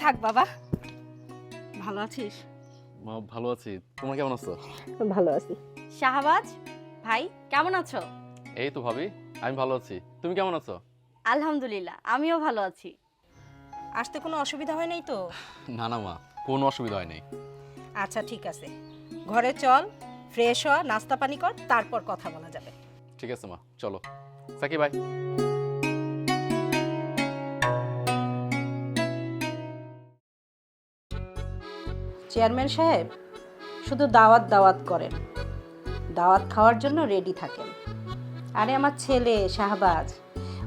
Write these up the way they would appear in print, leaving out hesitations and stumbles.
থাক বাবা, ভালো আছিস? মা ভালো আছি, তোমরা কেমন আছো? ভালো আছি। শাহবাজ ভাই কেমন আছো? এই তো ভাবি, আমি ভালো আছি। তুমি কেমন আছো? আলহামদুলিল্লাহ আমিও ভালো আছি। আসতে কোনো অসুবিধা হয় নাই তো? না না মা, কোনো অসুবিধা হয় নাই। আচ্ছা ঠিক আছে, ঘরে চল, ফ্রেশ হ, নাস্তা পানি কর, তারপর কথা বলা যাবে। ঠিক আছে মা, চলো। সাকি ভাই। চেয়ারম্যান সাহেব শুধু দাওয়াত দাওয়াত করেন, দাওয়াত খাওয়ার জন্য রেডি থাকেন। আরে আমার ছেলে শাহবাজ,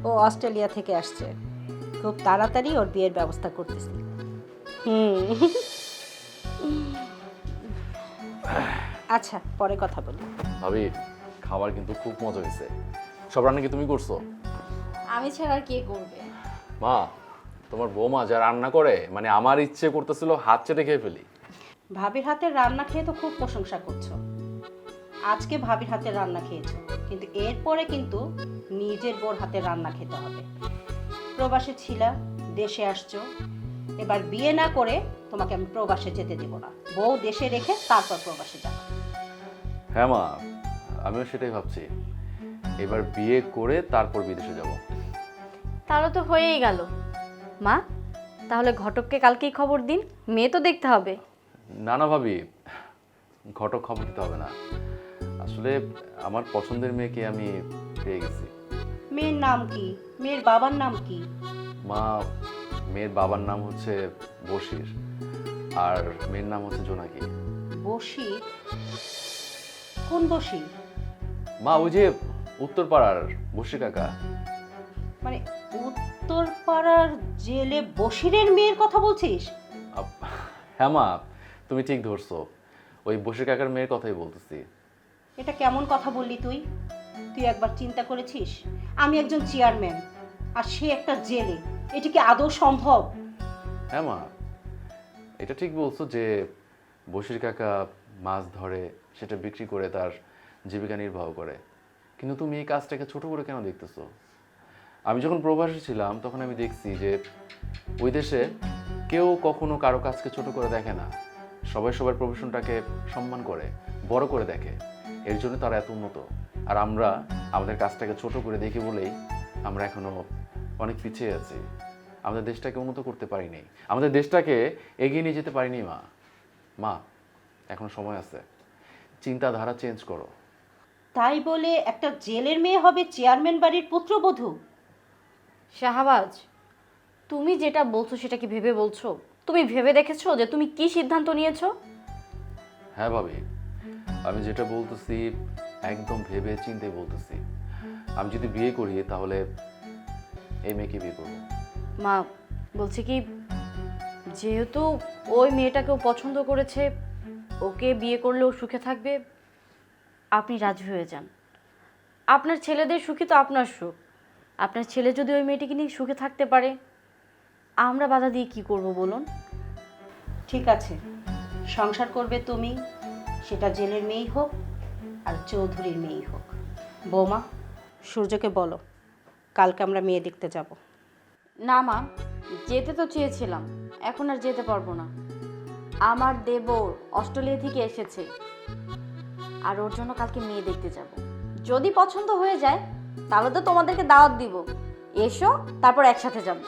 ও অস্ট্রেলিয়া থেকে আসছে, খুব তাড়াতাড়ি ওর বিয়ের ব্যবস্থা করতেছি। আচ্ছা পরে কথা বলি। ভাবি, খাবার কিন্তু খুব মজা হয়েছে। সব রান্না কি তুমি করছো? আমি ছাড়া আর কে করবে? মা, তোমার বৌমা যা রান্না করে, মানে আমার ইচ্ছে করতেছিল হাত চেটে খেয়ে ফেলি। ভাবির হাতের রান্না খেয়ে তো খুব প্রশংসা করছো, আজকে ভাবির হাতের রান্না খেয়েছো, কিন্তু এরপরে কিন্তু নিজের বোর হাতের রান্না খেতে হবে। প্রবাসে ছিলা, দেশে আসছো, এবার বিয়ে না করে তোমাকে আমি প্রবাসে যেতে দেব না। বউ দেশে রেখে তারপর প্রবাসে যাবে। হ্যাঁ মা, আমিও সেটাই ভাবছি, এবার বিয়ে করে তারপর বিদেশে যাব। তাহলে তো হয়েই গেল। মা তাহলে ঘটককে কালকেই খবর দিন, মেয়ে তো দেখতে হবে। না না ভাবি, ঘটক খবর দিতে হবে না। আসলে আমার পছন্দের মেয়েকে আমি পেয়ে গেছি। মেয়ের নাম কি? মেয়ের বাবার নাম কি? মা, মেয়ের বাবার নাম হচ্ছে বশির, আর মেয়ের নাম হচ্ছে জোনাকি। বসি? কোন বসি? মা, ওই যে উত্তর পাড়ার বশির কাকা। মানে উত্তর পাড়ার জেলে বসিরের মেয়ের কথা বলছিস? হ্যাঁ মা, তুমি ঠিক ধরছো, ওই বশির কাকার মেয়ের কথাই বলতেছি। এটা কেমন কথা বললি তুই? তুই একবার চিন্তা করেছিস আমি একজন চেয়ারম্যান আর সে একটা জেলে, এটা কি আদৌ সম্ভব? হ্যাঁ মা, এটা ঠিক বলছো যে বশির কাকা মাছ ধরে সেটা বিক্রি করে তার জীবিকা নির্বাহ করে, কিন্তু তুমি এই কাজটাকে ছোট করে কেন দেখতেছো? আমি যখন প্রবাসী ছিলাম তখন আমি দেখছি যে ওই দেশে কেউ কখনো কারো কাজকে ছোট করে দেখে না, সবাই সবার প্রফেশনটাকে সম্মান করে, বড় করে দেখে। এর জন্য তারা এত উন্নত। আর আমরা আমাদের কাজটাকে ছোট করে দেখি বলেই আমরা এখনো অনেক পিছিয়ে আছি। আমাদের দেশটাকে উন্নত করতে পারিনি, আমাদের দেশটাকে এগিয়ে নিয়ে যেতে পারিনি। মা মা এখনো সময় আছে, চিন্তাধারা চেঞ্জ করো। তাই বলে একটা জেলের মেয়ে হবে চেয়ারম্যান বাড়ির পুত্রবধূ? শাহবাজ তুমি যেটা বলছো সেটা কি ভেবে বলছো? তুমি ভেবে দেখেছো যে তুমি কি সিদ্ধান্ত নিয়েছো? হ্যাঁ ভাবি, আমি যেটা বলতেছি একদম ভেবে চিন্তে বলতেছি। আমি যদি বিয়ে করি তাহলে এই মেয়েকে বিয়ে করবো। মা বলছি কি, যেহেতু ওই মেয়েটাকেও পছন্দ করেছে, ওকে বিয়ে করলেও সুখে থাকবে, আপনি রাজি হয়ে যান। আপনার ছেলেদের সুখী তো আপনার সুখ। আপনার ছেলে যদি ওই মেয়েটিকে নিয়ে সুখে থাকতে পারে, আমরা বাধা দিয়ে কি করব বলুন? ঠিক আছে, সংসার করবে তুমি, সেটা জেলের মেয়েই হোক আর চৌধুরীর মেয়েই হোক। বৌমা, সূর্যকে বলো কালকে আমরা মেয়ে দেখতে যাব। না মা, যেতে তো চেয়েছিলাম, এখন আর যেতে পারবো না। আমার দেবর অস্ট্রেলিয়া থেকে এসেছে, আর ওর জন্য কালকে মেয়ে দেখতে যাব। যদি পছন্দ হয়ে যায় তাহলে তো তোমাদেরকে দাওয়াত দিব, এসো, তারপর একসাথে যাব।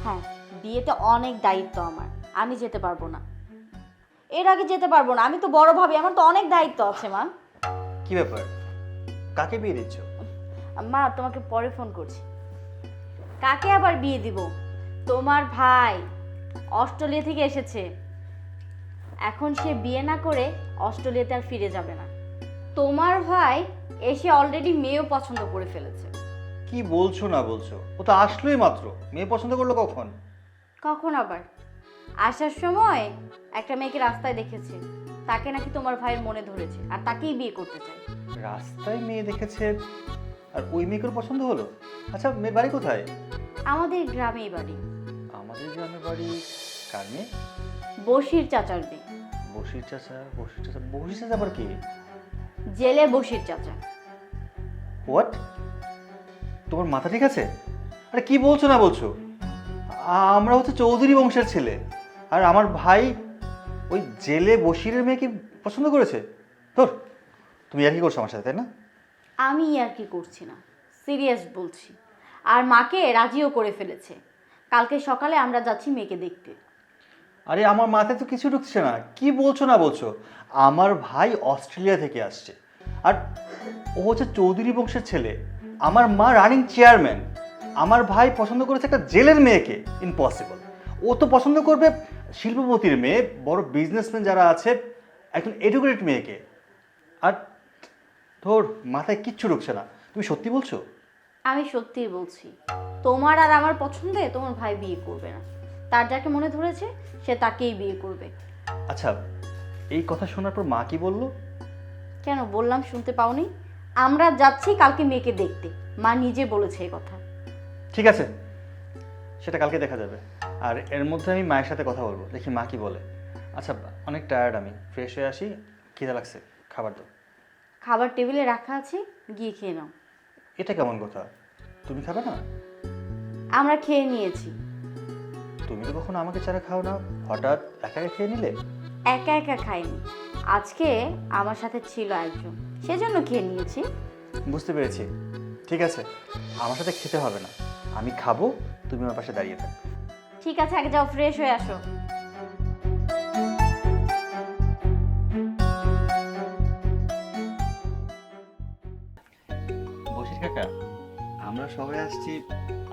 হ্যাঁ, বিয়েতে অনেক দায়িত্ব আমার, আমি যেতে পারবো না, এর আগে যেতে পারবো না। আমি তো বড় ভাবি, আমার তো অনেক দায়িত্ব আছে। মা, কি ব্যাপার, কাকে বিয়ে দিচ্ছ? মা তোমাকে পরে ফোন করছি। কাকে আবার বিয়ে দিব? তোমার ভাই অস্ট্রেলিয়া থেকে এসেছে, এখন সে বিয়ে না করে অস্ট্রেলিয়াতে আর ফিরে যাবে না। তোমার ভাই এসে অলরেডি মেয়েও পছন্দ করে ফেলেছে। কি বলছো না বলছো? ও তো আসলোই মাত্র, মেয়ে পছন্দ করলো কখন? কখন আবার? আসার সময় একটা মেয়েকে রাস্তায় দেখেছে, তাকে নাকি তোমার ভাইয়ের মনে ধরেছে আর তাকেই বিয়ে করতে চায়। রাস্তায় মেয়ে দেখেছে আর ওই মেয়েকে ওর পছন্দ হলো? আচ্ছা, মেয়ের বাড়ি কোথায়? আমাদের গ্রামেই বাড়ি। আমাদের গ্রামের বাড়ি? কার মেয়ে? বশির চাচার মেয়ে। বশির চাচা? বশির চাচা? বশির চাচা আবার কি? জেলে বশির চাচা। হোয়াট? তোমার মাথা ঠিক আছে? আরে কি বলছো না বলছো? আমরা হচ্ছে চৌধুরী বংশের ছেলে, আর আমার ভাই ওই জেলে বশিরের মেয়েকে পছন্দ করেছে। তোর তুমি আর কি করছো আমার সাথে, তাই না? আমি আর কি করছি না, সিরিয়াস বলছি। আর মাকে রাজিও করে ফেলেছে। কালকে সকালে আমরা যাচ্ছি মেয়েকে দেখতে। আরে আমার মাথায় তো কিছু ঢুকছে না, কি বলছো না বলছো। আমার ভাই অস্ট্রেলিয়া থেকে আসছে, আর ও হচ্ছে চৌধুরী বংশের ছেলে। আমার মা রানিং চেয়ারম্যান। আমার ভাই পছন্দ করেছে একটা জেলের মেয়েকে, ইম্পসিবল। ও তো পছন্দ করবে শিল্পপতির মেয়ে, বড় বিজনেসম্যান যারা আছে, একজন এডুকেটেড মেয়েকে। আর তোর মাথায় কিচ্ছু ঢুকছে না, তুমি সত্যি বলছো? আমি সত্যিই বলছি, তোমার আর আমার পছন্দে তোমার ভাই বিয়ে করবে না। তার যাকে মনে ধরেছে সে তাকেই বিয়ে করবে। আচ্ছা, এই কথা শোনার পর মা কি বললো? কেন, বললাম শুনতে পাওনি? আমরা যাচ্ছি কালকে মেয়েকে দেখতে, মা নিজে বলেছে এই কথা। ঠিক আছে, সেটা কালকে দেখা যাবে। আর এর মধ্যে আমি মায়ের সাথে কথা বলবো, দেখি মা কি বলে। আচ্ছা, অনেক টায়ার্ড, আমি ফ্রেশ হয়ে আসি, খিদে লাগছে, খাবার দাও। খাবার টেবিলে রাখা আছে, গিয়ে খেয়ে নাও। এটা কেমন কথা? তুমি খাবে না? আমরা খেয়ে নিয়েছি। তুমি তো কখনো আমাকে ছাড়া খাও না, হঠাৎ একা একা খেয়ে নিলে? একা একা খাইনি, আজকে আমার সাথে ছিল একজন, সেজন্য খেয়ে নিয়েছি। বুঝতে পেরেছি। ঠিক আছে, আমার সাথে খেতে হবে না, আমি খাবো, তুমি আমার পাশে দাঁড়িয়ে থাকবে। ঠিক আছে, আগে যাও ফ্রেশ হয়ে আসো। বসির কাকা, আমরা সবাই আসছি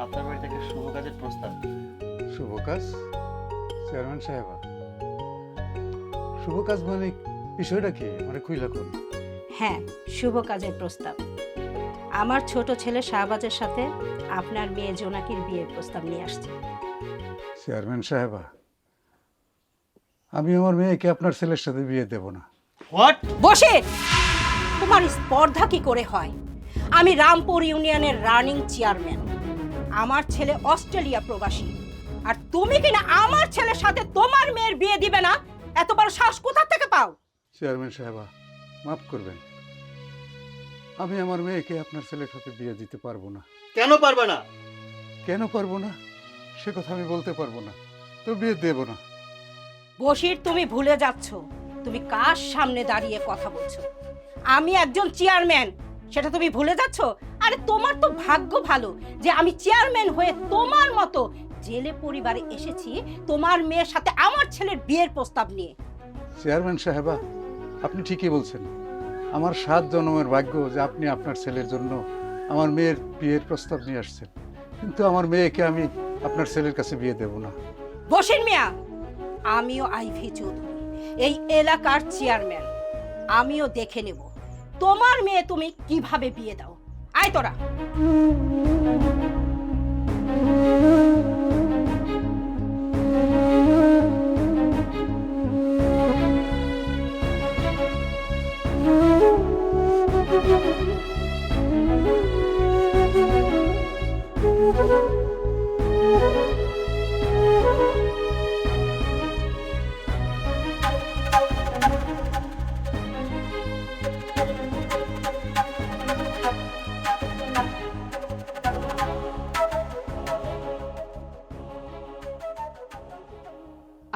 আপনার বাড়িতে একটা শুভ কাজের প্রস্তাব। শুভ কাজ? চেয়ারম্যান সাহেবা, শুভ কাজ মানে বিষয়টা কি মানে খুইলা কোন? হ্যাঁ, শুভ কাজের প্রস্তাব। আমার ছোট ছেলে শাহবাজের সাথে আপনার মেয়ে জোনাকির বিয়ের প্রস্তাব নিয়ে আসছে। চেয়ারম্যান সাহেবা, আমি আমার মেয়েকে আপনার ছেলের সাথে বিয়ে দেব না। হোয়াট? বসে, তোমার স্পর্ধা কি করে হয়? আমি রামপুর ইউনিয়নের রানিং চেয়ারম্যান, আমার ছেলে অস্ট্রেলিয়া প্রবাসী, আর তুমি কিনা আমার ছেলের সাথে তোমার মেয়ের বিয়ে দিবে না? এত বড় সাহস কোথা থেকে পাও? চেয়ারম্যান সাহেবা, মাফ করবেন, আমি আমার মেয়েকে আপনার ছেলের সাথে বিয়ে দিতে পারবো না। কেন পারবে না? কেন পারবো না সে কথা আমি বলতে পারবো না, তো বিয়ে দেব না। বশির, তুমি ভুলে যাচ্ছ তুমি কার সামনে দাঁড়িয়ে কথা বলছো। আমি একজন চেয়ারম্যান, সেটা তুমি ভুলে যাচ্ছ। আরে তোমার তো ভাগ্য ভালো যে আমি চেয়ারম্যান হয়ে তোমার মতো জেলে পরিবারে এসেছি তোমার মেয়ের সাথে আমার ছেলের বিয়ের প্রস্তাব নিয়ে। চেয়ারম্যান সাহেবা, আপনি ঠিকই বলছেন, আমার 7 জন্মের ভাগ্য যে আপনি আপনার ছেলের জন্য আমার মেয়ের বিয়ের প্রস্তাব নিয়ে আসছেন, কিন্তু আমার মেয়েকে আমি আপনার ছেলের কাছে বিয়ে দেব না। বশির মিয়া, আমিও আইভি চৌধুরী, এই এলাকার চেয়ারম্যান, আমিও দেখে নেব তোমার মেয়ে তুমি কিভাবে বিয়ে দাও। আয় তোরা।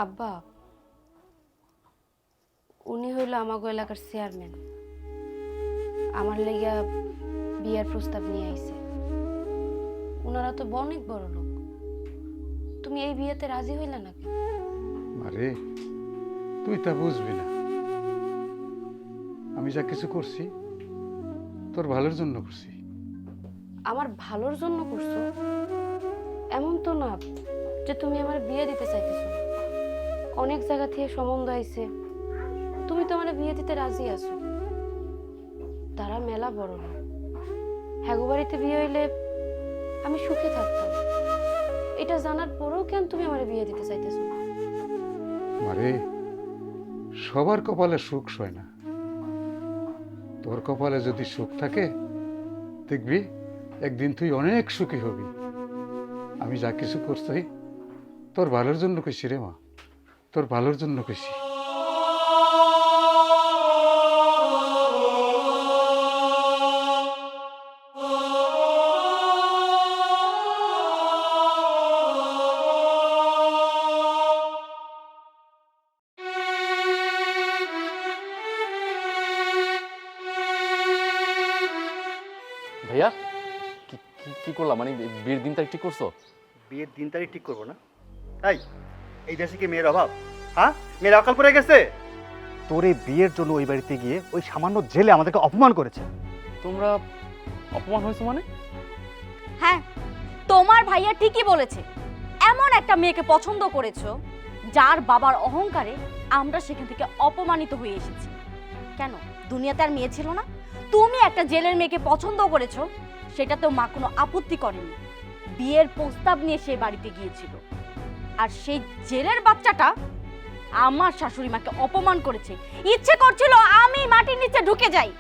আব্বা, উনি হইল আমাগো এলাকার চেয়ারম্যান, আমার লেগা বিয়ার প্রস্তাব নিয়ে আইছে। ওনারা তো অনেক বড় লোক, তুমি এই বিয়েতে রাজি হইলা না কেন? আরে তুই তা বুঝবি না, আমি যা কিছু করছি তোর ভালোর জন্য করছি। আমার ভালোর জন্য করছো? এমন তো না যে তুমি আমার বিয়ে দিতে চাইতেছো না। অনেক জায়গা থেকে সম্বন্ধ আইছে, তুমি তো আমার বিয়ে দিতে রাজি আছো। তারা মেলা বড় লোক, হ্যাগো বাড়িতে বিয়ে হইলে আমি সুখে থাকতাম। এটা জানার পরেও কেন তুমি আমার বিয়ে দিতে চাইতেছো না? আরে সবার কপালে সুখ সয় না, তোর কপালে যদি সুখ থাকে দেখবি একদিন তুই অনেক সুখী হবি। আমি যা কিছু করছি তোর ভালোর জন্য কইছি রে মা, তোর ভালোর জন্য কইছি। ভাইয়া কি কি কি করলাম, মানে বিয়ের দিন তারিখ ঠিক করছো? বিয়ের দিন তারিখ ঠিক করবো না? তাই এই দেশে কি মেয়ের অভাব? হ্যাঁ, মেয়ের অকাল পড়ে গেছে। তোর এই বিয়ের জন্য ওই বাড়িতে গিয়ে ওই সামান্য জেলে আমাদেরকে অপমান করেছে। তোমরা অপমান হয়েছো মানে? হ্যাঁ, তোমার ভাইয়া ঠিকই বলেছে। এমন একটা মেয়েকে পছন্দ করেছো যার বাবার অহংকারে আমরা সেখান থেকে অপমানিত হয়ে এসেছি। কেন, দুনিয়াতে আর মেয়ে ছিল না? তুমি একটা জেলের মেয়েকে পছন্দ করেছো, সেটাতেও মা কোনো আপত্তি করেনি। বিয়ের প্রস্তাব নিয়ে সে বাড়িতে গিয়েছিল, আর সেই জেলের বাচ্চাটা আমার শাশুড়ি মাকে অপমান করেছে। ইচ্ছে করছিল আমি মাটির নিচে ঢুকে যাই।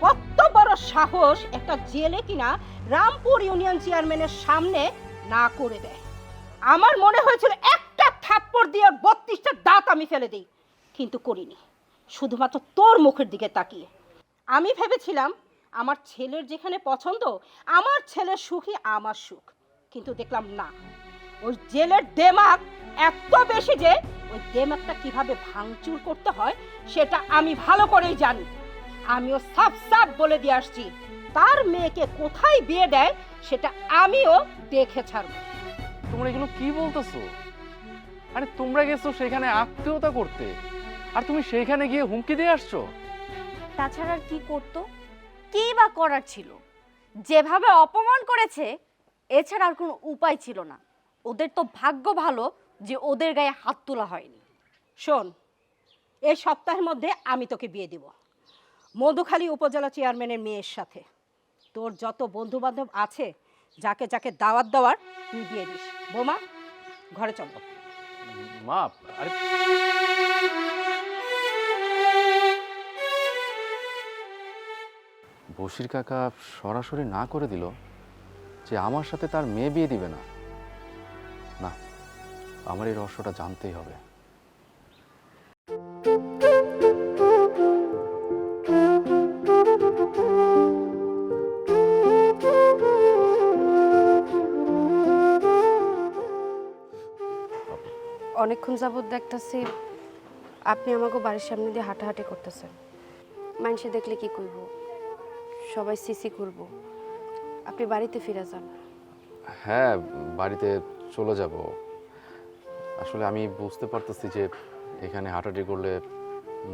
কত বড় সাহস একটা জেলে কিনা রামপুর ইউনিয়ন চেয়ারম্যানের সামনে না করে দেয়। আমার মনে হয়েছিল একটা থাপ্পড় দিয়ে 32টা দাঁত আমি ফেলে দিই, কিন্তু করিনি, শুধুমাত্র তোর মুখের দিকে তাকিয়ে। আমি ভেবেছিলাম আমার ছেলের যেখানে পছন্দ, আমার ছেলের সুখই আমার সুখ, কিন্তু দেখলাম না, ওই জেলের দেমাগ এত বেশি যে ওই দেমাগটা কিভাবে ভাঙচুর করতে হয় সেটা আমি ভালো করেই জানি। আমিও সাফ সাফ বলে দিয়ে আসছি, তার মেয়েকে কোথায় বিয়ে দেয় সেটা আমিও দেখে ছাড়ব। তোমরা এগুলো কি বলতেছো? আরে তোমরা গেছো সেখানে আত্মীয়তা করতে, আর তুমি সেইখানে গিয়ে হুমকি দিয়ে আসছো? তাছাড়া আর কি করতো? কি বা করার ছিল? যেভাবে অপমান করেছে, এছাড়া আর কোনো উপায় ছিল না। ওদের তো ভাগ্য ভালো যে ওদের গায়ে হাত তোলা হয়নি। শোন, এই সপ্তাহের মধ্যে আমি তোকে বিয়ে দিব মধুখালী উপজেলা চেয়ারম্যানের মেয়ের সাথে। তোর যত বন্ধু বান্ধব আছে, যাকে যাকে দাওয়াত দেওয়ার তুই দিয়ে দিস। বোমা, ঘরে চলো। মা, আরে বশির কাকা সরাসরি না করে দিল যে আমার সাথে তার মেয়ে বিয়ে দিবে না। না, আমার এই রহস্যটা জানতেই হবে। অনেকক্ষণ যাবত দেখতেছি আপনি আমাকে বাড়ির সামনে দিয়ে হাঁটাহাঁটি করতেছেন। মানুষে দেখলে কি কইব? সবাই সিসি করব। আপনি বাড়িতে ফিরে যান। হ্যাঁ, বাড়িতে চলে যাব। আসলে আমি বুঝতে পারতেছি যে এখানে হাঁটাহাঁটি করলে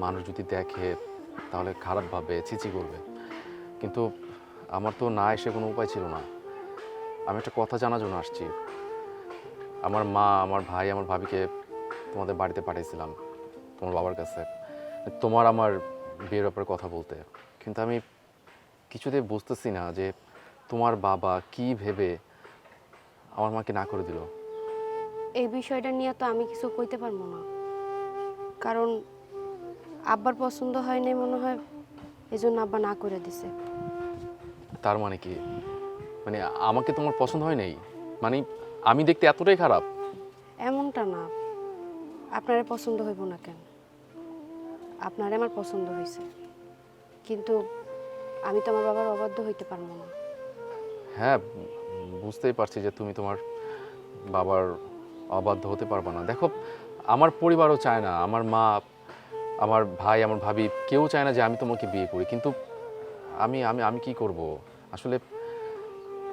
মানুষ যদি দেখে তাহলে খারাপ ভাবে, ছিচি করবে। কিন্তু আমার তো না এসে কোনো উপায় ছিল না। আমি একটা কথা জানার জন্য আসছি। আমার মা, আমার ভাই, আমার ভাবিকে তোমাদের বাড়িতে পাঠিয়েছিলাম তোমার বাবার কাছে, তোমার আমার বিয়ের ব্যাপারে কথা বলতে। কিন্তু আমি কিছুতেই বুঝতেছি না যে তোমার বাবা কি ভেবে আমার মাকে না করে দিল। এই বিষয়টা নিয়ে তো আমি কিছু কইতে পারবো না, কারণ আব্বার পছন্দ হয় নাই মনে হয়, এজন্য আব্বা না করে দিছে। তার মানে কি? মানে আমাকে তোমার পছন্দ হয় নাই? মানে আমি দেখতে এতটাই খারাপ? এমনটা না, আপনারে পছন্দ হইব না কেন? আপনারে আমার পছন্দ হয়েছে, কিন্তু আমি তো আমার বাবার অবাধ্য হইতে পারবো না। হ্যাঁ, বুঝতেই পারছি যে তুমি তোমার বাবার অবাধ্য হতে পারবে না। দেখো, আমার পরিবারও চায় না, আমার মা, আমার ভাই, আমার ভাবি কেউ চায় না যে আমি তোমাকে বিয়ে করি। কিন্তু আমি আমি আমি কি করব? আসলে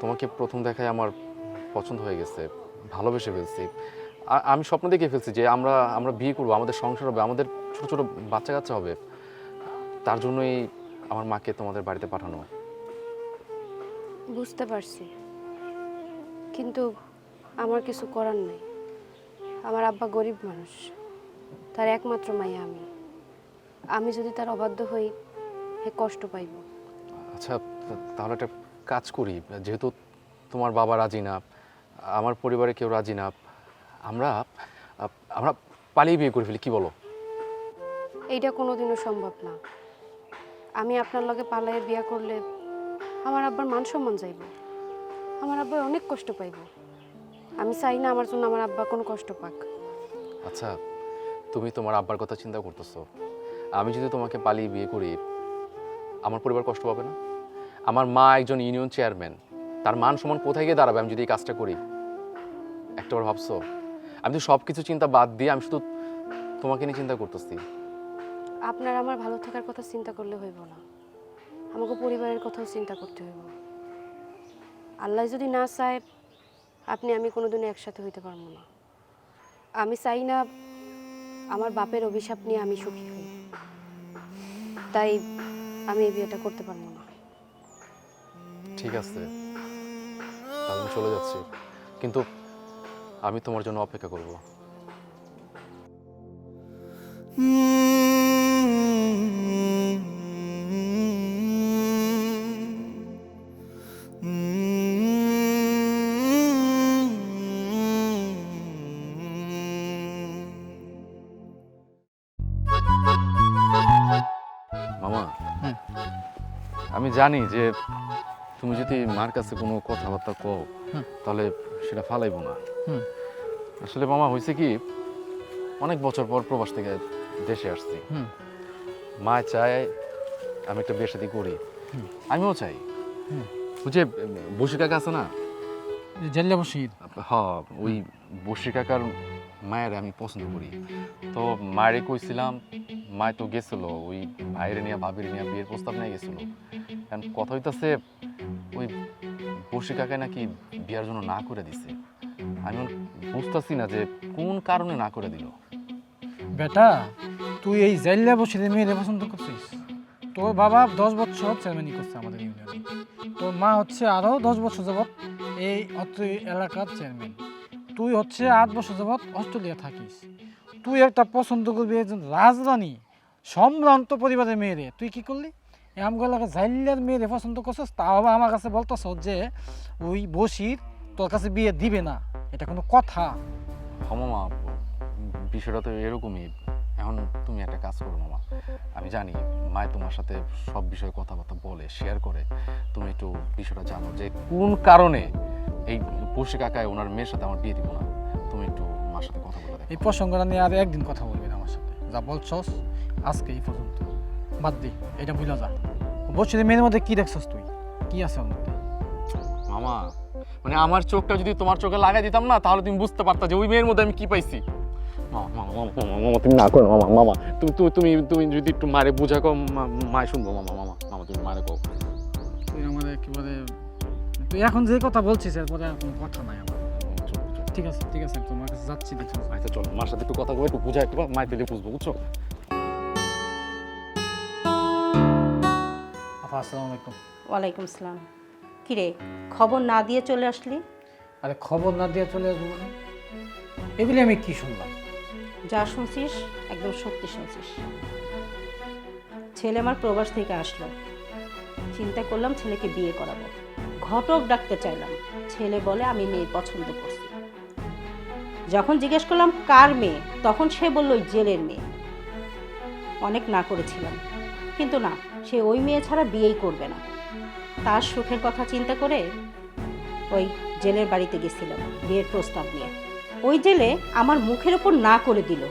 তোমাকে প্রথম দেখায় আমার পছন্দ হয়ে গেছে, ভালোবেসে ফেলছি। আমি স্বপ্ন দেখে ফেলছি যে আমরা আমরা বিয়ে করবো, আমাদের সংসার হবে, আমাদের ছোট ছোট বাচ্চা কাচ্চা হবে। তার জন্যই আমার মাকে তোমাদের বাড়িতে পাঠানো। বুঝতে পারছি, কিন্তু আমার কিছু করার নেই। আমার আব্বা গরিব মানুষ, তার একমাত্র মাইয়া আমি। আমি যদি তার অবাধ্য হই, হে কষ্ট পাইব। আচ্ছা, তাহলে একটা কাজ করি। যেহেতু তোমার বাবা রাজি না, আমার পরিবারে কেউ রাজি না, আমরা আমরা পালিয়ে বিয়ে করে ফেলি, কি বলো? এইটা কোনোদিনও সম্ভব না। আমি আপনার লগে পালায়ে বিয়া করলে আমার আব্বার মান সম্মান যাইব, আমার আব্বা অনেক কষ্ট পাইব। আমি চাই না আমার জন্য আমার আব্বা কোনো কষ্ট পাক। আচ্ছা, তুমি তোমার আব্বার কথা চিন্তা করতেছো। আমি যদি তোমাকে পালিয়ে বিয়ে করি, আমার পরিবার কষ্ট পাবে না? আমার মা একজন ইউনিয়ন চেয়ারম্যান, তার মান সম্মান কোথায় গিয়ে দাঁড়াবে আমি যদি এই কাজটা করি? একটাবার ভাবছো? আমি তো সব কিছু চিন্তা বাদ দিয়ে আমি শুধু তোমাকে নিয়ে চিন্তা করতেছি। আপনার আমার ভালো থাকার কথা চিন্তা করলে হইব না, আমাকে পরিবারের কথাও চিন্তা করতে হইব। আল্লাহ যদি না চায় আপনি আমি কোনোদিনও একসাথে হইতে পারবো না। আমি চাই না আমার বাপের অভিশাপ নিয়ে আমি সুখী হই, তাই আমি এই বিয়েটা করতে পারবো না। ঠিক আছে, তাহলে আমি চলে যাচ্ছি, কিন্তু আমি তোমার জন্য অপেক্ষা করব। মামা, আমি জানি যে তুমি যদি মার কাছে কোনো কথাবার্তা কও তাহলে সেটা ফালাইব না। আসলে মামা হয়েছে কি, অনেক বছর পর প্রবাস থেকে দেশে আসছি। মা চায় আমি একটা বিয়ে শাদী করি, আমিও চাই। বুঝে বসি কাকা আছে না, জেল্লা বসির হ্যাঁ ওই বসি কাকার মায়ের আমি পছন্দ করি। তো মায়েরে কইছিলাম, মায় তো গেছিল ওই ভাইয়ের নিয়ে ভাবির নিয়ে বিয়ের প্রস্তাব নিয়ে গেছিল। কারণ কথা হইতাছে ওই বসি কাকায় নাকি বিয়ার জন্য না করে দিছে। আমি বুঝতেছি না যে কোন কারণে না করে দিল। বেটা, তুই এই জেল্লা বসিরের মেয়েরে পছন্দ করছিস? তোর বাবা 10 বছর চেয়ারম্যানই করছে আমাদের ইউনিয়নে, তোর মা হচ্ছে আরও 10 বছর যাবৎ এই অত্র এলাকার চেয়ারম্যান, তুই হচ্ছে 8 বছর যাবৎ অস্ট্রেলিয়া থাকিস। তুই একটা পছন্দ করবি একজন রাজরানী সম্ভ্রান্ত পরিবারের মেয়েরে, তুই কি করলি? আমগুলো এলাকা জাইল্লার মেয়েরে পছন্দ করছিস, তাও আবার আমার কাছে বলতেছ যে ওই বসির তোর কাছে বিয়ে দিবে না। এটা কোনো কথা? মামা বিষয়টা তো এরকমই। এখন তুমি একটা কাজ করো মামা, আমি জানি মায় তোমার সাথে সব বিষয়ে কথাবার্তা বলে, শেয়ার করে। তুমি একটু বিষয়টা জানো যে কোন কারণে এই বসি কাকায় ওনার মেয়ের সাথে আমার বিয়ে দিব না। তুমি একটু মার সাথে কথা বলে দেখো। এই প্রসঙ্গটা নিয়ে আর একদিন কথা বলবি না আমার সাথে, যা বলছস আজকে এই পর্যন্ত বাদ দি, এটা বুঝলা যা। বসির মেয়ের মধ্যে কি দেখছস তুই? কি আছে ওর মধ্যে? মামা মানে আমার চোখটা যদি তোমার চোখে লাগাই দিতাম না, তাহলে তুমি বুঝতে পারতা যে ওই মেয়ের মধ্যে আমি কি পাইছি। মামা মামা মামা মামা তুমি না করো মামা, মামা তুমি তুমি তুমি যদি একটু মারে বুঝা কও, মায় শুনবো। মামা মামা মামা তুমি মারে কও। তুই আমার একেবারে, তুই এখন যে কথা বলছিস এরপরে আর কোনো কথা নাই আমার। ঠিক আছে ঠিক আছে, তোমার কাছে যাচ্ছি দেখছি। আচ্ছা চলো, মার সাথে একটু কথা বলে একটু বুঝা একটু মায় দিলে বুঝবো, বুঝছো? আপা আসসালামু আলাইকুম। ওয়ালাইকুম আসসালাম। কিরে, খবর না দিয়ে চলে আসলি? আরে খবর না দিয়ে চলে আসবো মানে? এগুলি আমি কি শুনলাম? যা শুনছিস একদম সত্যি শুনছিস। ছেলে আমার প্রবাস থেকে আসলো, চিন্তা করলাম ছেলেকে বিয়ে করাবো। ঘটক ডাকতে চাইলাম, ছেলে বলে আমি মেয়ে পছন্দ করছি। যখন জিজ্ঞেস করলাম কার মেয়ে, তখন সে বলল ওই জেলের মেয়ে। অনেক না করেছিলাম, কিন্তু না, সে ওই মেয়ে ছাড়া বিয়েই করবে না। তার সুখের কথা চিন্তা করে ওই জেলের বাড়িতে গেছিলাম বিয়ের প্রস্তাব নিয়ে। ওই জেলে আমার মুখের ওপর না করে দিল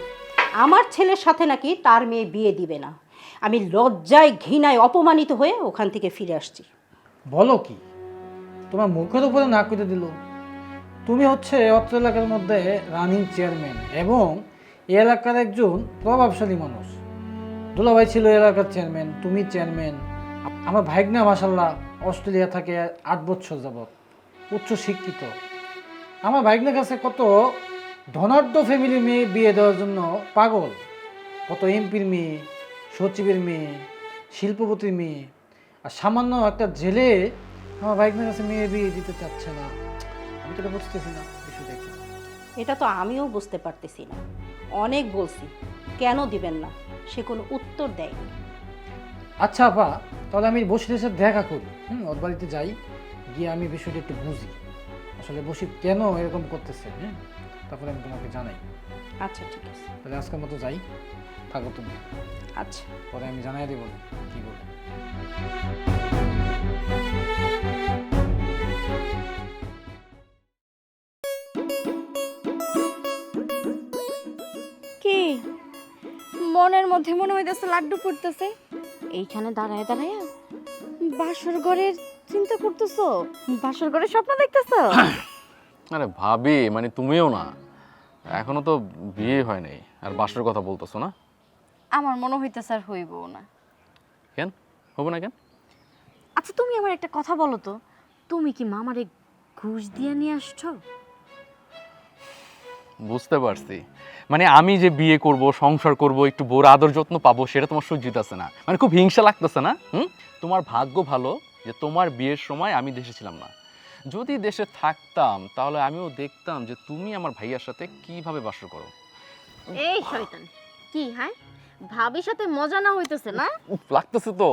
আমার ছেলের সাথে নাকি তার মেয়ে বিয়ে দিবে না। আমি লজ্জায় ঘৃণায় অপমানিত হয়ে ওখান থেকে ফিরে আসছি। বলো কি, তোমার মুখের উপরে না করে দিল? তুমি হচ্ছে অত্র এলাকার মধ্যে রানিং চেয়ারম্যান এবং এই এলাকার একজন প্রভাবশালী মানুষ। দুলাভাই ছিল এলাকার চেয়ারম্যান, তুমি চেয়ারম্যান। আমার ভাইগনা মাশাল্লাহ অস্ট্রেলিয়া থাকে 8 বছর যাবৎ, উচ্চ শিক্ষিত। আমার ভাইগনার কাছে কত ধনাঢ্য ফ্যামিলির মেয়ে বিয়ে দেওয়ার জন্য পাগল, কত এমপির মেয়ে, সচিবের মেয়ে, শিল্পপতির মেয়ে, আর সামান্য একটা জেলে আমার ভাইগনার কাছে মেয়ে বিয়ে দিতে চাচ্ছে না। আমি তো এটা বুঝতেছি না বিষয়টা কি। এটা তো আমিও বুঝতে পারতেছি না। অনেক বলছি কেন দিবেন না, সে কোনো উত্তর দেয়নি। আচ্ছা আপা, তাহলে আমি বসিরের সাথে দেখা করি, ওর বাড়িতে যাই, গিয়ে আমি বিষয়টা একটু বুঝি আসলে বসির কেন এরকম করতেছে। তারপরে আমি তোমাকে জানাই। আচ্ছা ঠিক আছে। তাহলে আজকের মতো যাই, থাকো তুমি। আচ্ছা, পরে আমি জানাই দেবো কি বলে। কি মনের মধ্যে মনে হইতেছে লাড্ডু ফুটতেছে, এইখানে দাঁড়ায় দাঁড়ায় বাসর ঘরের চিন্তা করতেছো, বাসর ঘরের স্বপ্ন দেখতেছো? আরে ভাবি মানে তুমিও না, এখনো তো বিয়ে হয় নাই আর বাসর কথা বলতেছো না? আমার মনে হইতেছে আর হইবও না। কেন হবে না কেন? আচ্ছা তুমি আমার একটা কথা বলো তো, তুমি কি মামারে ঘুষ দিয়ে নিয়ে আসছো? বুঝতে পারছি, মানে আমি যে বিয়ে করব, সংসার করব, একটু বড় আদর যত্ন পাবো, সেটা তোমার সহ্য হইতাছে না, মানে খুব হিংসা লাগতেছে না? তোমার ভাগ্য ভালো যে তোমার বিয়ের সময় আমি দেশে ছিলাম না। যদি দেশে থাকতাম তাহলে আমিও দেখতাম যে তুমি আমার ভাইয়ার সাথে কিভাবে বাসর করো। এই শয়তান, কি হ্যাঁ ভাবির সাথে মজা না হইতেছে না? লাগতেছে তো।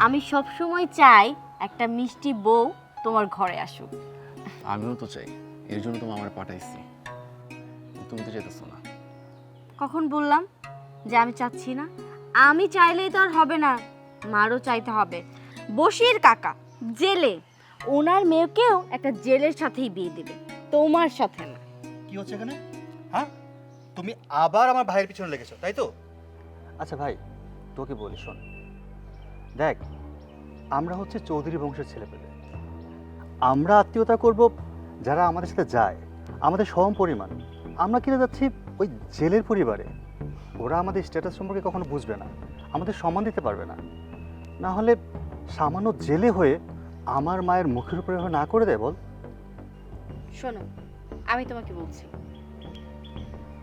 আমি সব সময় চাই একটা মিষ্টি বউ তোমার ঘরে আসুক। আমিও তো চাই, এর জন্য তো আমার পাঠাইছি, তুমি তো চাইতেছো না। কখন বললাম যে আমি চাচ্ছি না? আমি চাইলেই তো আর হবে না, মারও চাইতে হবে। বশির কাকা জেলে, ওনার মেয়েকেও একটা জেলের সাথেই বিয়ে দেবে, তোমার সাথে না। কি হচ্ছে এখানে? হ্যাঁ, তুমি আবার আমার ভাইয়ের পিছনে লেগেছো, তাই তো? আচ্ছা ভাই, তোকে বলি শোন, দেখ, আমরা হচ্ছে চৌধুরী বংশের ছেলেপেলে। আমরা আত্মীয়তা করব যারা আমাদের সাথে যায়, আমাদের সম পরিমাণ। আমরা কিনে যাচ্ছি ওই জেলের পরিবারে। ওরা আমাদের স্ট্যাটাস সম্পর্কে কখনো বুঝবে না, আমাদের সম্মান দিতে পারবে না। না হলে সামান্য জেলে হয়ে আমার মায়ের মুখের উপরে না করে দেয় বল? শোনো, আমি তোমাকে বলছি,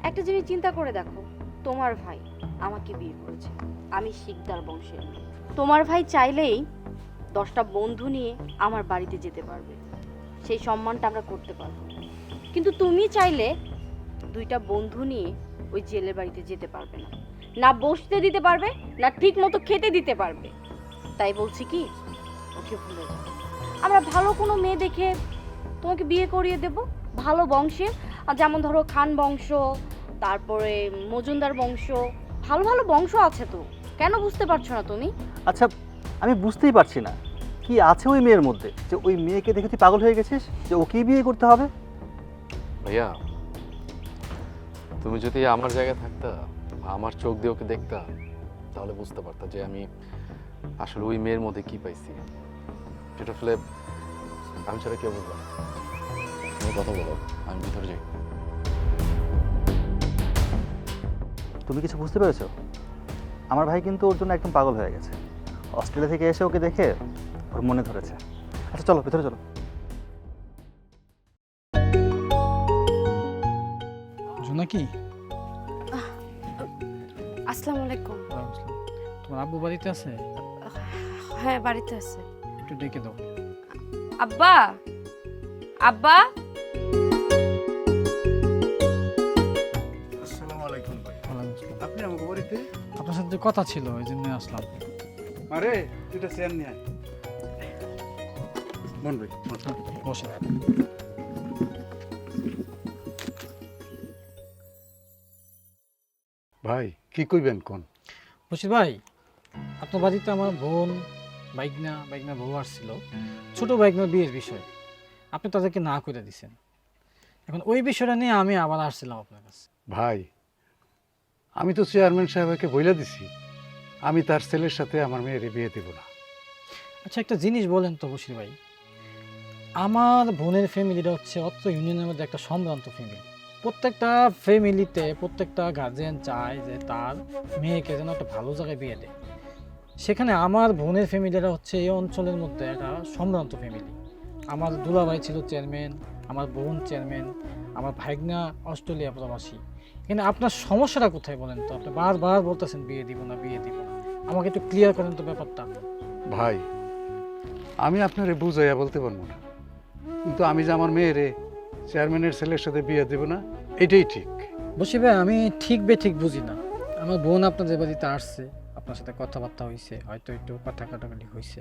একটা জিনিস চিন্তা করে দেখো, তোমার ভাই আমাকে বিয়ে করেছে, আমি শিকদার বংশের মেয়ে। তোমার ভাই চাইলেই 10টা বন্ধু নিয়ে আমার বাড়িতে যেতে পারবে, সেই সম্মানটা আমরা করতে পারবো। কিন্তু তুমি চাইলে 2টা বন্ধু নিয়ে ওই জেলের বাড়িতে যেতে পারবে না, না বসতে দিতে পারবে, না ঠিক মতো খেতে দিতে পারবে। তাই বলছি কি, ওকে ভুলে যাও। আমরা ভালো কোনো মেয়ে দেখে তোমাকে বিয়ে করিয়ে দেব, ভালো বংশের, আর যেমন ধরো খান বংশ, তারপরে মজুমদার বংশ, ভালো ভালো বংশ আছে তো। কেন বুঝতে পারছো না তুমি? আচ্ছা, আমি বুঝতেই পারছি না কি আছে ওই মেয়ের মধ্যে যে ওই মেয়েকে দেখে তুই পাগল হয়ে গেছিস যে ওকেই বিয়ে করতে হবে। ভাইয়া, তুমি যদি আমার জায়গায় থাকতা, আমার চোখ দিয়ে ওকে দেখতা, তাহলে বুঝতে পারতা যে আমি আসলে ওই মেয়ের মধ্যে কি পাইছি। সেটা আসলে আমি ছাড়া কেউ বুঝবো না। তুমি কথা বলো, আমি ভিতরে যাই। তুমি কিছু বুঝতে পেরেছো? আমার ভাই কিন্তু ওর জন্য একদম পাগল হয়ে গেছে। অস্ট্রেলিয়া থেকে এসে ওকে দেখে ওর মনে ধরেছে। আচ্ছা চলো ভিতরে চলো। জোনাকি, আসসালামু আলাইকুম। তোমার আব্বু বাড়িতে আছে? হ্যাঁ, বাড়িতে আছে। একটু ডেকে দাও। আব্বা, আব্বা। আসসালামু আলাইকুম ভাই। ওয়ালাইকুম আসসালাম। আপনি আমাকে বাড়িতে? আপনার সাথে কথা ছিল, ওই জন্য আসলাম। আরে দুটা চেয়ার নিয়ে আয়। মন ভাই, বসে। ভাই কি কইবেন কোন? বসির ভাই, আপনার বাড়িতে আমার বোন, বাইগনা বউ আসছিল, ছোট বাইগনার বিয়ের বিষয়। আপনি তাদেরকে না করে দিছেন। এখন ওই বিষয়টা নিয়ে আমি আবার আসছিলাম আপনার কাছে। ভাই, আমি তো চেয়ারম্যান সাহেবকে বইলা দিছি আমি তার ছেলের সাথে আমার মেয়ের বিয়ে দেব না। আচ্ছা, একটা জিনিস বলেন তো বসির ভাই, আমার বোনের ফ্যামিলিটা হচ্ছে অত্র ইউনিয়নের মধ্যে একটা সম্ভ্রান্ত ফ্যামিলি। প্রত্যেকটা ফ্যামিলিতে প্রত্যেকটা গার্জিয়ান চায় যে তার মেয়েকে যেন একটা ভালো জায়গায় বিয়ে দেয়। সেখানে আমার বোনের ফ্যামিলিটা হচ্ছে এই অঞ্চলের মধ্যে একটা সম্ভ্রান্ত ফ্যামিলি। আমার দুলাভাই ছিল চেয়ারম্যান, আমার বোন চেয়ারম্যান, আমার ভাইগনা অস্ট্রেলিয়া প্রবাসী। কিন্তু আপনার সমস্যাটা কোথায় বলেন তো? আপনি বারবার বলতেছেন বিয়ে দিব না, বিয়ে দিব না। আমাকে একটু ক্লিয়ার করেন তো ব্যাপারটা। ভাই, আমি আপনারে বুঝাইয়া বলতে পারবো না, কিন্তু আমি যে আমার মেয়েরে চেয়ারম্যানের ছেলের সাথে বিয়ে দেব না, এটাই ঠিক। বসি ভাই, আমি ঠিক বুঝি না। আমার বোন আপনাদের বাড়িতে আসছে, আপনার সাথে কথাবার্তা হয়েছে, হয়তো একটু কথা কাটাকাটি হয়েছে,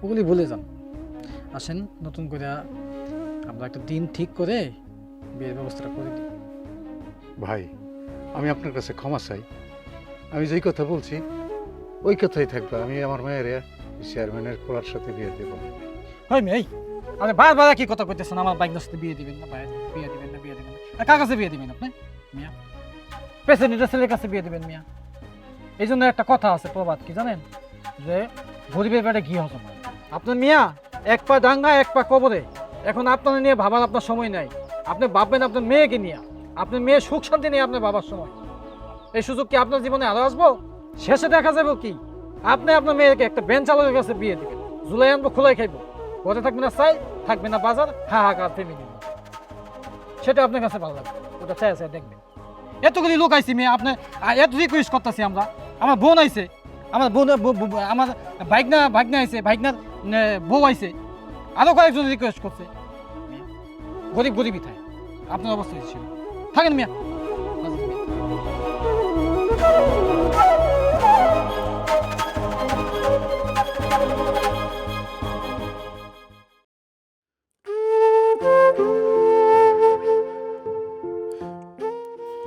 ওগুলি ভুলে যান। আসেন নতুন করে আমরা একটা দিন ঠিক করে বিয়ের ব্যবস্থাটা করে দিই। ভাই, আমি আপনার কাছে ক্ষমা চাই। আমি যেই কথা বলছি ওই কথাই থাকবে। আমি আমার মেয়ের চেয়ারম্যানের পোলার সাথে বিয়ে দেব। হয় মেয়ে, আপনি বারবার কি কথা কইতেছেন? আমার বাইকটার সাথে বিয়ে দিবেন না, বিয়ে দিবেন না, বিয়ে দিবেন না। কার কাছে বিয়ে দিবেন আপনি মিয়া? প্রেসিডেন্টের ছেলের কাছে বিয়ে দিবেন মিয়া? এই জন্য একটা কথা আছে, প্রবাদ, কি জানেন? যে গরিবের পেটে ঘি হজম হয়। আপনার মিয়া এক পা ডাঙ্গা এক পা কবরে। এখন আপনার নিয়ে ভাবার আপনার সময় নাই। আপনি ভাববেন আপনার মেয়েকে নিয়ে, আপনার মেয়ে সুখ শান্তি নিয়ে আপনার বাবার সময়। এই সুযোগ কি আপনার জীবনে আরো আসবো? শেষে দেখা যাবে কি আপনি আপনার মেয়েকে একটা ব্যাংক চালকের কাছে বিয়ে দিবেন, জুলাই আনবো খোলাই খাইবো। ঘরে থাকবে না চাই, থাকবে না বাজার, হাহাকার ফ্যামিলি। সেটা আপনার কাছে ভালো লাগবে, ওটা চাই চাই দেখবেন। এতগুলি লোক আইসি মেয়ে, আপনার এত রিকোয়েস্ট করতেছি আমরা। আমার বোন আইছে, আমার বোন আমার ভাগনা আইছে, ভাগনার বউ আইছে, আরো কয়েকজন রিকোয়েস্ট করছে। গরিবই থাকে, আপনার অবস্থা ছিল। থাকেন মিয়া।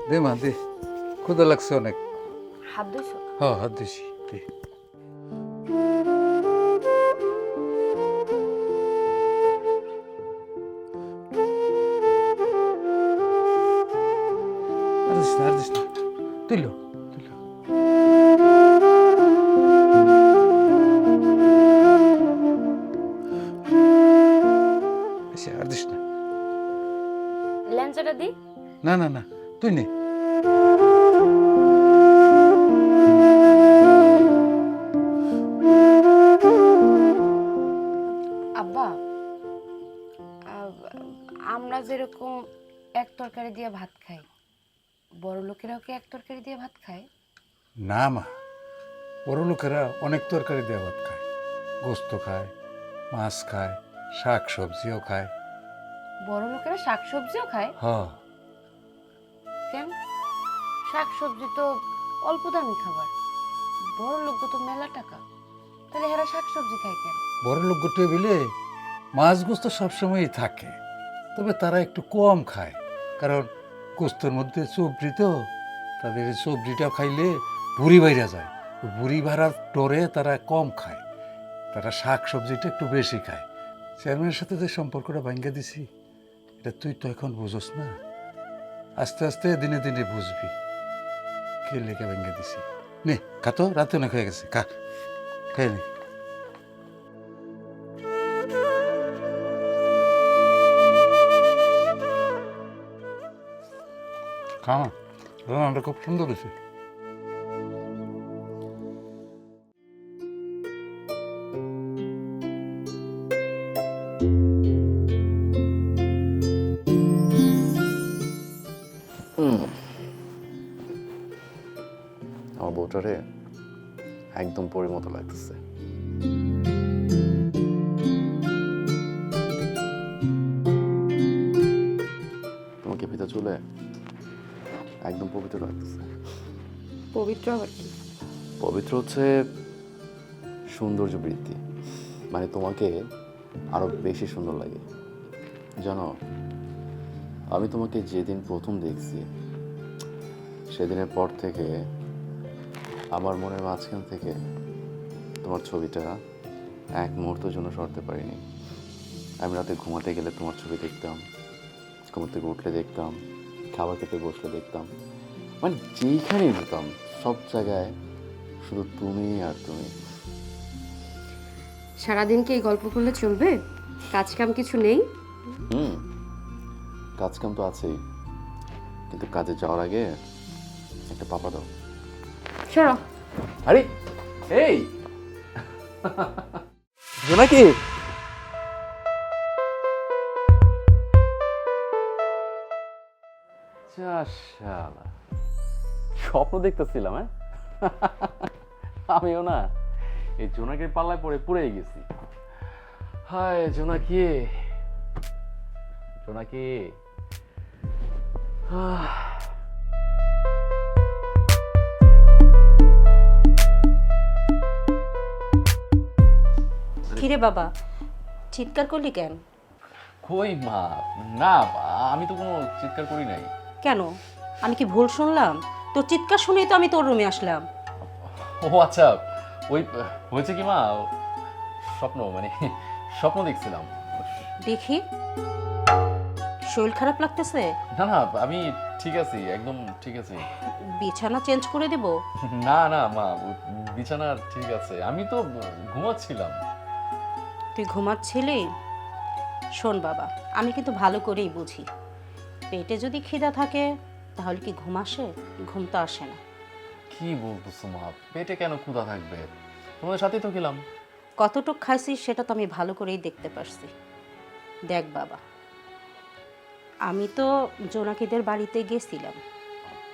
দে মা দে, ক্ষুদা লাগছে অনেক। হাত ধুইছো? হ্যাঁ হাত দিছি দে। আর দিস না তুইলো তুইলো। আর দিস না। ল্যাঞ্চাটা দি। না না না তুই নে। আব্বা, আমরা যেরকম এক তরকারি দিয়ে ভাত খাই, বড় লোকেরাও কি এক তরকারি দিয়ে ভাত খায়? না মা, বড় লোকেরা অনেক তরকারি দিয়ে ভাত খায়, গোস্ত খায়, মাছ খায়, শাক সবজিও খায়। বড় লোকেরা শাকসবজিও খায়? হ্যাঁ। কেন? শাকসবজি তো অল্প দামি খাবার, বড় লোক তো মেলা টাকা, তাহলে এরা শাকসবজি খায় কেন? বড় লোক টেবিলে মাছ গোস্ত সবসময়ই থাকে, তবে তারা একটু কম খায়, কারণ গোস্তর মধ্যে সবজি তো, তাদের সবজিটা খাইলে ভুঁড়ি বাইরা যায়, ভুঁড়ি ভাড়ার ডরে তারা কম খায়, তারা শাক সবজিটা একটু বেশি খায়। চেয়ারম্যানের সাথে যে সম্পর্কটা ভাঙ্গা দিছি, এটা তুই তো এখন বুঝোস না, আস্তে আস্তে দিনে দিনে বুঝবি কে লেখা ভাঙ্গা দিছি। নে খা তো, রাতে অনেক হয়ে গেছে, খা খাই নে। খাওয়া রান্নাটা খুব সুন্দর হয়েছে। আমার বউটারে একদম পরির মতো লাগতেছে। তোমাকে ভিতরে চলে একদম পবিত্র লাগতেছে। পবিত্র আবার কি? পবিত্র হচ্ছে সৌন্দর্য বৃদ্ধি, মানে তোমাকে আরো বেশি সুন্দর লাগে। জানো, আমি তোমাকে যেদিন প্রথম দেখছি সেদিনের পর থেকে আমার মনের মাঝখান থেকে তোমার ছবিটা এক মুহূর্তের জন্য সরতে পারিনি। আমি রাতে ঘুমাতে গেলে তোমার ছবি দেখতাম, ঘুম থেকে উঠলে দেখতাম, খাবার খেতে বসলে দেখতাম, মানে যেইখানেই যেতাম সব জায়গায় শুধু তুমি আর তুমি। সারাদিন কি এই গল্প করলে চলবে? কাজ কাম কিছু নেই? কাজ কাম তো আছেই, কিন্তু কাজে যাওয়ার আগে একটা পাপা দাও। সরো। আরে এই জোনাকি, শালা স্বপ্ন দেখতেছিলাম। হ্যাঁ আমিও না এই জোনাকির পাল্লায় পড়ে পুড়ে গেছি। হায় জোনাকি, জোনাকি। কিরে বাবা, চিৎকার করলি কেন? কই মা, না আমি তো কোনো চিৎকার করি নাই। কেন, আমি কি ভুল শুনলাম? তোর চিৎকার শুনেই তো আমি তোর রুমে আসলাম। ও আচ্ছা, ওই হয়েছে কি মা, স্বপ্ন, মানে স্বপ্ন দেখছিলাম। দেখি, শরীর খারাপ লাগতেছে? না না, আমি ঠিক আছি, একদম ঠিক আছি। বিছানা চেঞ্জ করে দেব? না না মা, বিছানা ঠিক আছে, আমি তো ঘুমাচ্ছিলাম। তুই ঘুমাচ্ছিলি? শোন বাবা, আমি কিন্তু ভালো করেই বুঝি, পেটে যদি খিদা থাকে তাহলে কি ঘুম আসে? ঘুম তো আসে না। কি বলতেছো মা, পেটে কেন ক্ষুধা থাকবে? তোমাদের সাথেই তো খেলাম। কতটুক খাইছিস সেটা তো আমি ভালো করেই দেখতে পারছি। দেখ বাবা, আমি তো জোনাকিদের বাড়িতে গেছিলাম,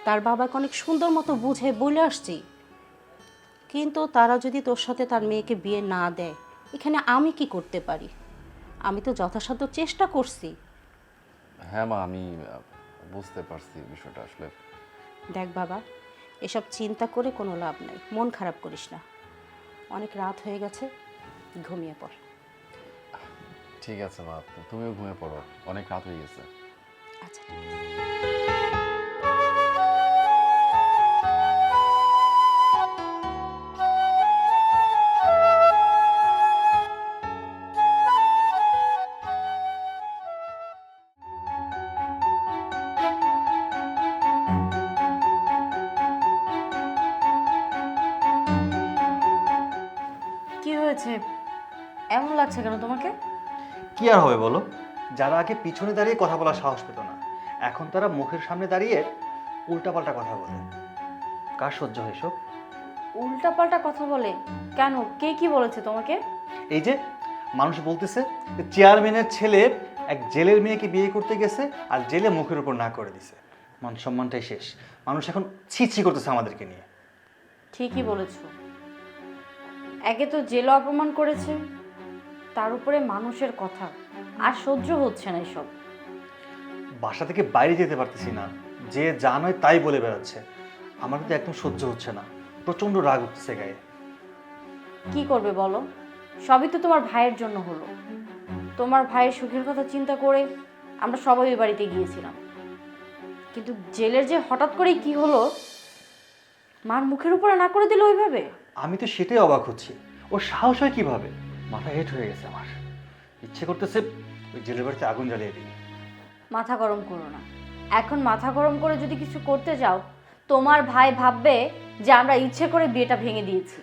তার বাবাকে অনেক সুন্দর মতো বুঝে বলে আসছি, কিন্তু তারা যদি তোর সাথে তার মেয়েকে বিয়ে না দেয়, এখানে আমি কি করতে পারি? আমি তো যথাসাধ্য চেষ্টা করছি। হ্যাঁ মা, আমি বুঝতে পারছি বিষয়টা আসলে। দেখ বাবা, এসব চিন্তা করে কোনো লাভ নাই, মন খারাপ করিস না। অনেক রাত হয়ে গেছে, ঘুমিয়ে পড়। ঠিক আছে মা, তুমিও ঘুমিয়ে পড়ো, অনেক রাত হয়ে গেছে। আচ্ছা। কি হয়েছে? এমন লাগছে কেন তোমাকে? কি আর হবে বলো, যারা আগে পিছনে দাঁড়িয়ে কথা বলার সাহস পেত না, এখন তারা মুখের সামনে দাঁড়িয়ে উল্টাপাল্টা কথা বলে। কার সহ্য হয় এসব? উল্টাপাল্টা কথা বলে কেন? কে কি বলেছে তোমাকে? এই যে মানুষ বলতেছে যে চেয়ারম্যানের ছেলে এক জেলের মেয়েকে বিয়ে করতে গেছে আর জেলে মুখের উপর না করে দিছে। মান সম্মানটাই শেষ, মানুষ এখন ছি ছি করতেছে আমাদেরকে নিয়ে। ঠিকই বলেছো। একে তো জেলে অপমান করেছে, তার উপরে মানুষের কথা, আর সহ্য হচ্ছে না এসব। বাসা থেকে বাইরে যেতে পারতেছি না, যে যা নয় তাই বলে বেড়াচ্ছে। আমার কিন্তু একদম সহ্য হচ্ছে না, প্রচন্ড রাগ উঠতেছে গায়ে। কি করবে বলো? সবই তো তোমার ভাইয়ের জন্য হলো। তোমার ভাইয়ের সুখের কথা চিন্তা করে আমরা সবাই ওই বাড়িতে গিয়েছিলাম, কিন্তু জেলের যে হঠাৎ করেই কি হলো, মার মুখের উপরে না করে দিল ওইভাবে। আমি তো সেটাই অবাক হচ্ছি, ওর সাহস হয় কিভাবে? মাথা হেট হয়ে গেছে আমার, ইচ্ছে করতেছে ওই জেলের বাড়িতে আগুন জ্বালিয়ে দিই। মাথা গরম করো না। এখন মাথা গরম করে যদি কিছু করতে যাও, তোমার ভাই ভাববে যে আমরা ইচ্ছে করে বিয়েটা ভেঙে দিয়েছি।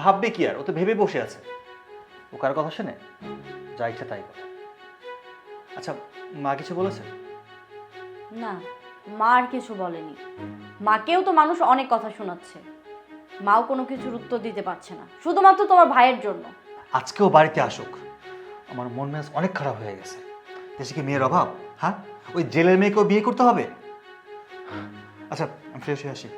ভাববে কি আর, ও তো ভেবে বসে আছে। ও কার কথা শুনে যা ইচ্ছা তাই করে। আচ্ছা, মা কিছু বলেছে? না, মা আর কিছু বলেনি। মাকেও তো মানুষ অনেক কথা শোনাচ্ছে, মাও কোনো কিছুর উত্তর দিতে পারছে না, শুধুমাত্র তোমার ভাইয়ের জন্য। আজকেও বাড়িতে আসুক, আমার মন মেজাজ অনেক খারাপ হয়ে গেছে। দেশে কি মেয়ের অভাব? হ্যাঁ, ওই জেলের মেয়েকেও বিয়ে করতে হবে? আচ্ছা, আমি ফ্রেশ হয়ে আসি।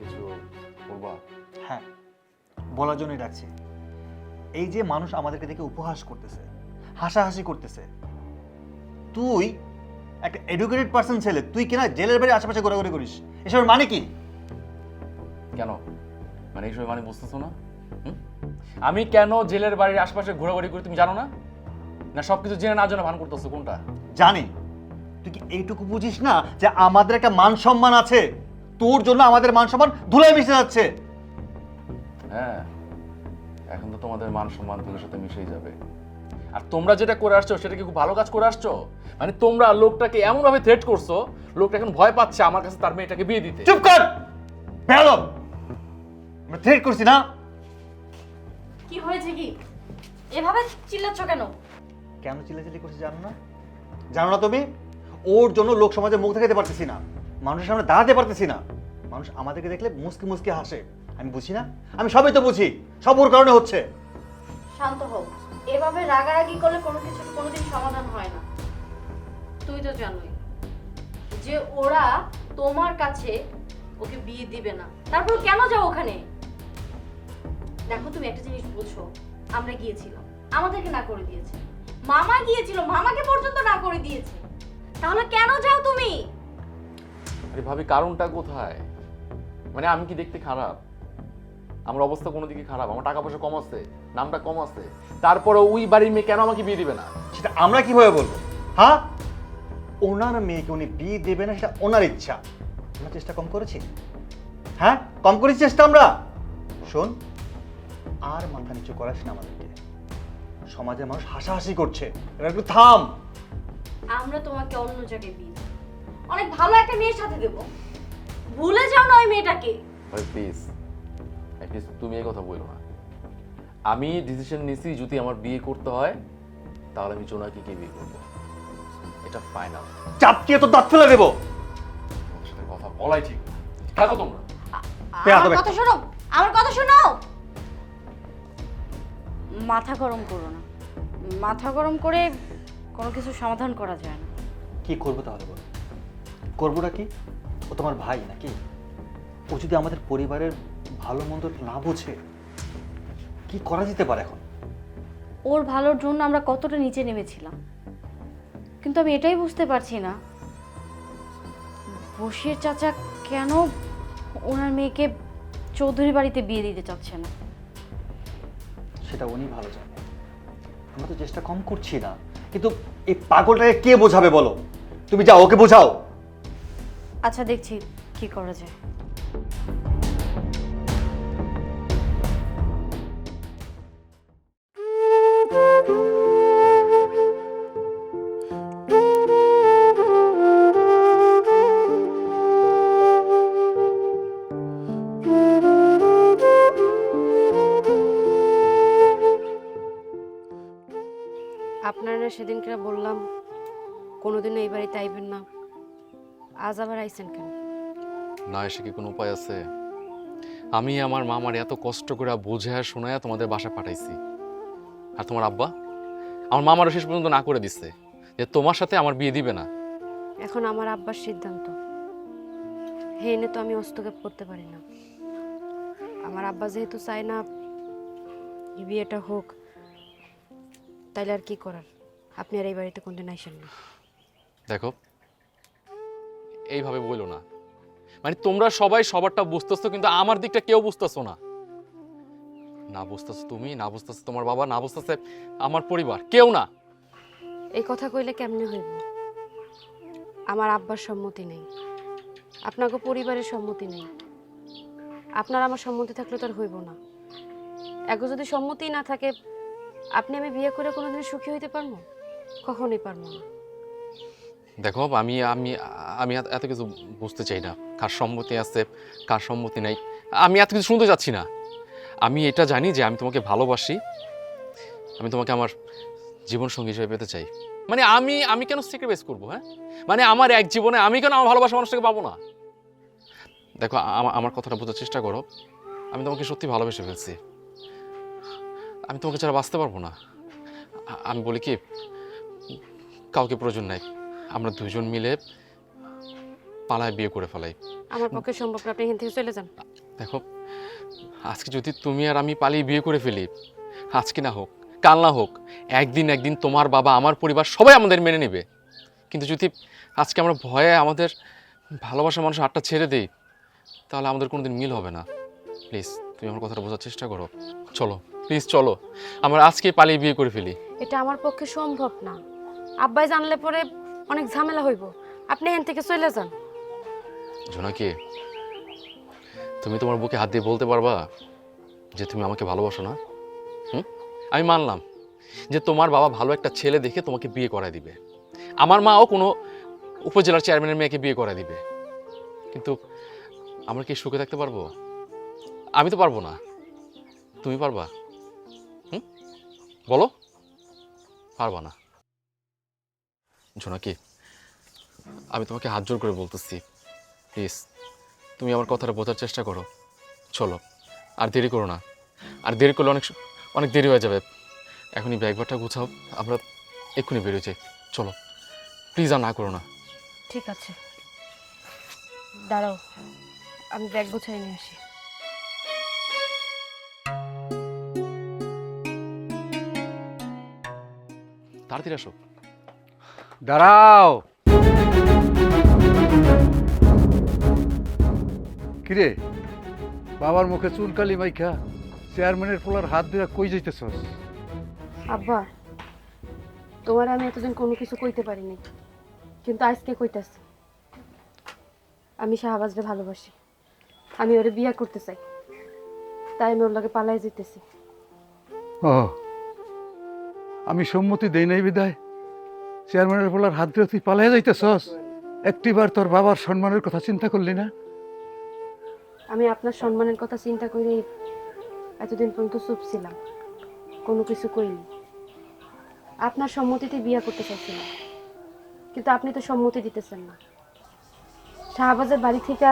কিছু বলবা? হ্যাঁ, বলার জন্যই ডাকছি। এই যে মানুষ আমাদেরকে দেখে উপহাস করতেছে, হাসাহাসি করতেছে, তুই একটা এডুকেটেড পার্সন ছেলে, তুই কিনা জেলের বাড়ির আশেপাশে ঘোরাঘুরি করিস, এসবের মানে কি? কেন মানে এই সময় মানে বুঝতেছো না? আমি কেন জেলের বাড়ির আশপাশে ঘোরাঘুরি করি তুমি জানো না? না সবকিছু জেনে না জেনে ভান করতেছো কোনটা? জানি। তুই কি এইটুকু বুঝিস না যে আমাদের একটা মান সম্মান আছে? তোর জন্য আমাদের মান সম্মান ধুলায় মিশে যাচ্ছে। হ্যাঁ, এখন তো তোমাদের মান সম্মান ধুলোর সাথে মিশেই যাবে। আর তোমরা যেটা করে আসছো সেটা কি খুব ভালো কাজ করে আসছো? মানে তোমরা লোকটাকে এমন ভাবে থ্রেট করছো, লোকটা এখন ভয় পাচ্ছে আমার কাছে তার মেয়েটাকে বিয়ে দিতে। চুপ কর বেয়াদব! আমরা থ্রেট করছি না। কি হয়েছে কি? এভাবে চিল্লাচ্ছ কেন? কেন চিল্লাচিল্লি করছি জানো না? জানো না তুমি? ওর জন্য লোক সমাজে মুখ দেখাতে পারতেছি না, মানুষের সামনে দাঁড়াতে পারতেছি না। মানুষ আমাদেরকে দেখলে মুসকি মুসকি হাসে। আমি বুঝি না? আমি সবই তো বুঝি, সব ওর কারণে হচ্ছে। শান্ত হও। এভাবে রাগারাগি করলে কোনো কিছু কোনোদিন সমাধান হয় না। তুমি তো জানোই যে ওরা তোমার কাছে ওকে বিয়ে দিবে না, তারপর কেন যাও ওখানে? দেখো, তুমি একটা জিনিস বুঝো, আমরা গিয়েছিলাম, আমাদেরকে না করে দিয়েছে। মামা গিয়েছিল, মামাকে পর্যন্ত না করে দিয়েছে। তাহলে কেন যাও তুমি? আরে ভাবি, কারণটা কোথায়? মানে আমি কি দেখতে খারাপ? আমার অবস্থা কোনো দিকে খারাপ? আমার টাকা পয়সা কম আছে, নামটা কম আছে, তারপরে ওই বাড়ির মেয়ে কেন আমাকে বিয়ে দিবে না? সেটা আমরা কিভাবে বলবো? হ্যাঁ, ওনার মেয়েকে উনি বিয়ে দেবে না, সেটা ওনার ইচ্ছা। আমরা চেষ্টা কম করেছি? হ্যাঁ, কম করেছি চেষ্টা আমরা। শোন, আর মাথা নিচু করাস না আমাদেরকে। সমাজের মানুষ হাসাহাসি করছে, এবার একটু থাম। আমরা তোমাকে অন্য জায়গায় বিয়ে দেব, অনেক ভালো একটা মেয়ের সাথে দেব। ভুলে যাও না ওই মেয়েটাকে। ভাই প্লিজ, অ্যাটলিস্ট তুমি এই কথা বলো না। আমি ডিসিশন নিছি, যদি আমার বিয়ে করতে হয় তাহলে আমি জোনাকিকে বিয়ে করবো। এটা ফাইনাল। চাপ দিয়ে তো দাঁত ফেলে দেবো। তোমার সাথে কথা বলাই ঠিক না। থাকো তোমরা। আমার কথা শোনো, আমার কথা শোনো। মাথা গরম করো না, মাথা গরম করে কোনো কিছু সমাধান করা যায় না। কি করবো তাহলে বলো? করবোটা কি? ও তোমার ভাই নাকি? ও যদি আমাদের পরিবারের ভালো মন্দ না বোঝে, কি করা যেতে পারে এখন? ওর ভালোর জন্য আমরা কতটা নিচে নেমেছিলাম, কিন্তু আমি এটাই বুঝতে পারছি না বশির চাচা কেন ওনার মেয়েকে চৌধুরী বাড়িতে বিয়ে দিতে চাচ্ছে না। সেটা উনি ভালো জানে। আমরা তো চেষ্টা কম করছি না, কিন্তু এই পাগলটাকে কে বোঝাবে বলো? তুমি যাও, ওকে বোঝাও। আচ্ছা, দেখছি কি করা যায়। আপনারা সেদিনকে বললাম কোনোদিনও এই বাড়িতে আইবেন না, আজ আবার আইছেন কেন? না এসে কি কোনো উপায় আছে? আমি আমার মামার এত কষ্ট করে বোঝায় শোনায় তোমাদের বাসায় পাঠাইছি, আর তোমার আব্বা আমার মামারও শেষ পর্যন্ত না করে দিচ্ছে যে তোমার সাথে আমার বিয়ে দিবে না। এখন আমার আব্বার সিদ্ধান্ত, হে এনে তো আমি হস্তক্ষেপ করতে পারি না। আমার আব্বা যেহেতু চায় না এই বিয়েটা হোক, তাইলে আর কি করার? আপনি আর এই বাড়িতে কোনদিন আইসেন না। দেখো, এইভাবে বইলো না। মানে তোমরা সবাই সবারটা বুঝতেছো, কিন্তু আমার দিকটা কেউ বুঝতেছো না। না বুঝতেছো তুমি, না বুঝতেছো তোমার বাবা, না বুঝতেছে আমার পরিবার, কেউ না। এই কথা কইলে কেমনে হইব? আমার আব্বার সম্মতি নেই, আপনাকে পরিবারের সম্মতি নেই। আপনার আমার সম্মতি থাকলে তো আর হইব না। এগো যদি সম্মতি না থাকে, আপনি আমি বিয়ে করে কোনোদিন সুখী হইতে পারবো? কখনোই পারবো না। দেখো, আমি আমি আমি এত কিছু বুঝতে চাই না, কার সম্মতি আছে কার সম্মতি নাই, আমি এত কিছু শুনতে চাচ্ছি না। আমি এটা জানি যে আমি তোমাকে ভালোবাসি, আমি তোমাকে আমার জীবন সঙ্গী হিসেবে পেতে চাই। মানে আমি আমি কেন স্যাক্রিফাইস করবো? হ্যাঁ, মানে আমার এক জীবনে আমি কেন আমার ভালোবাসা মানুষটাকে পাবো না? দেখো, আমার কথাটা বোঝার চেষ্টা করো। আমি তোমাকে সত্যি ভালোবেসে ফেলছি, আমি তোমাকে ছাড়া বাঁচতে পারবো না। আমি বলি কি, কাউকে প্রয়োজন নাই, আমরা দুজন মিলে পালায় বিয়ে করে ফেলাই। আমার পক্ষে সম্ভব না, আপনি এখান থেকে চলে যান। দেখো, আজকে যদি তুমি আর আমি পালিয়ে বিয়ে করে ফেলি, আজকে না হোক কাল না হোক, একদিন একদিন তোমার বাবা আমার পরিবার সবাই আমাদের মেনে নেবে। কিন্তু যদি আজকে আমরা ভয়ে আমাদের ভালোবাসার মানুষ হাতটা ছেড়ে দেই, তাহলে আমাদের কোনোদিন মিল হবে না। প্লিজ তুমি আমার কথাটা বোঝার চেষ্টা করো। চলো প্লিজ, চলো আমরা আজকে পালিয়ে বিয়ে করে ফেলি। এটা আমার পক্ষে সম্ভব না। আব্বাই জানলে পরে অনেক ঝামেলা হইব। আপনি এখান থেকে চলে যান। জোনাকি, তুমি তোমার বুকে হাত দিয়ে বলতে পারবা যে তুমি আমাকে ভালোবাসো না? আমি মানলাম যে তোমার বাবা ভালো একটা ছেলে দেখে তোমাকে বিয়ে করায় দিবে, আমার মাও কোনো উপজেলার চেয়ারম্যানের মেয়েকে বিয়ে করায় দিবে, কিন্তু আমরা কি সুখে থাকতে পারবো? আমি তো পারবো না। তুমি পারবা? বলো, পারবা না? জোনাকি, আমি তোমাকে হাত জোর করে বলতেছি, প্লিজ তুমি আমার কথাটা বোঝার চেষ্টা করো। চলো, আর দেরি করো না, আর দেরি করলে অনেক দেরি হয়ে যাবে। এখনই ব্যাগটা গুছাও, আমরা এক্ষুনি বেরোয় যাই। চলো প্লিজ, আর না করো না। ঠিক আছে, দাঁড়াও, আমি ব্যাগ গুছাই নিয়ে আসি। তাড়াতাড়ি আসো। দাঁড়াও। কিরে, বাবার মুখে চুনকালি মাইখা চেয়ারম্যানের পোলার হাত ধরে কই যাইতেছস? আব্বা, তোমার আমি এতদিন কোনো কিছু কইতে পারিনি, কিন্তু আজকে কইতাছি। আমি শাহবাজরে ভালোবাসি, আমি ওরে বিয়ে করতে চাই, তাই আমি ওর লগে পালাই যেতেছি। ও, আমি সম্মতি দেই নাই বিদায় চেয়ারম্যানের পোলার হাত ধরে তুই পালিয়ে যাইতেছস? একটিবার তোর বাবার সম্মানের কথা চিন্তা করলি না? আমি আপনার সম্মানের কথা চিন্তা করে এতদিন পর্যন্ত চুপ ছিলাম, কোনো কিছু কইনি। আপনার সম্মতিতে বিয়ে করতে চাইছিলাম, কিন্তু আপনি তো সম্মতি দিতেছেন না। শাহবাজের বাড়ি থেকে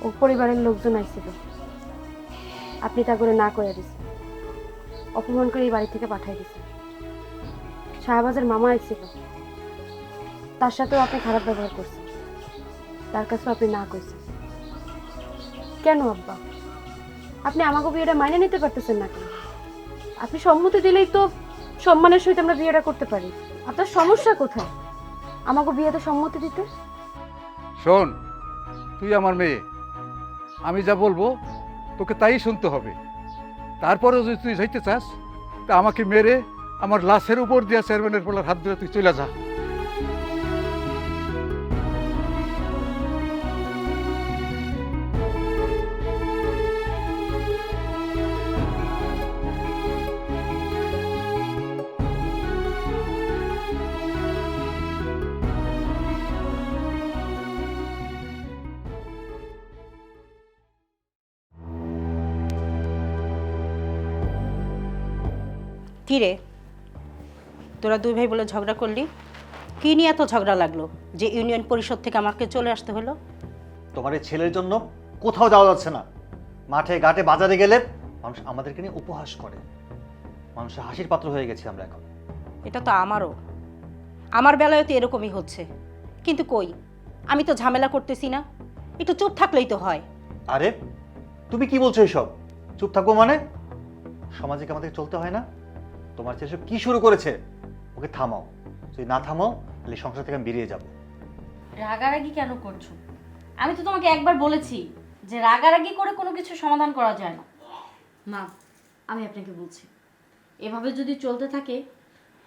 ও পরিবারের লোকজন আইছিল, আপনি তা করে না করে দিচ্ছেন, অপমান করে এই বাড়ি থেকে পাঠিয়ে দিচ্ছেন। শাহবাজের মামা আইছিল, তার সাথেও আপনি খারাপ ব্যবহার করছেন, তার কাছেও আপনি না কইছেন। কেন আব্বা, আপনি আমাকে বিয়েটা মাইনে নিতে পারতেছেন না কেন? আপনি সম্মতি দিলেই তো সম্মানের সহিত আমরা বিয়েটা করতে পারি। আপনার সমস্যা কোথায় আমাকে বিয়েতে সম্মতি দিতে? শোন, তুই আমার মেয়ে, আমি যা বলবো তোকে তাই শুনতে হবে। তারপরেও যদি তুই যাইতে চাস তা আমাকে মেরে আমার লাশের উপর দিয়া চেয়ারম্যানের পোলার হাত ধরে তুই চলে যা। কি রে, তোরা দুই ভাই বলে ঝগড়া করলি? কি নিয়ে এত ঝগড়া লাগলো যে ইউনিয়ন পরিষদ থেকে আমাকে চলে আসতে হলো? তোমার এই ছেলের জন্য কোথাও যাওয়া যাচ্ছে না। মাঠে ঘাটে বাজারে গেলে মানুষ আমাদেরকে নিয়ে উপহাস করে, মানুষের হাসির পাত্র হয়ে গেছি আমরা এখন। এটা তো আমারও, আমার বেলায় তো এরকমই হচ্ছে। কিন্তু কই, আমি তো ঝামেলা করতেছি না, একটু চুপ থাকলেই তো হয়। আরে তুমি কি বলছো এসব? চুপ থাকবো মানে? সমাজে কি আমাদের চলতে হয় না? তোমার ছেলে সব কি শুরু করেছে? ওকে থামাও, যদি না থামাও তাহলে সংসার থেকে আমি বেরিয়ে যাবো। রাগারাগি কেন করছো? আমি তো তোমাকে একবার বলেছি যে রাগারাগি করে কোনো কিছু সমাধান করা যায় না। মা, আমি আপনাকে বলছি, এভাবে যদি চলতে থাকে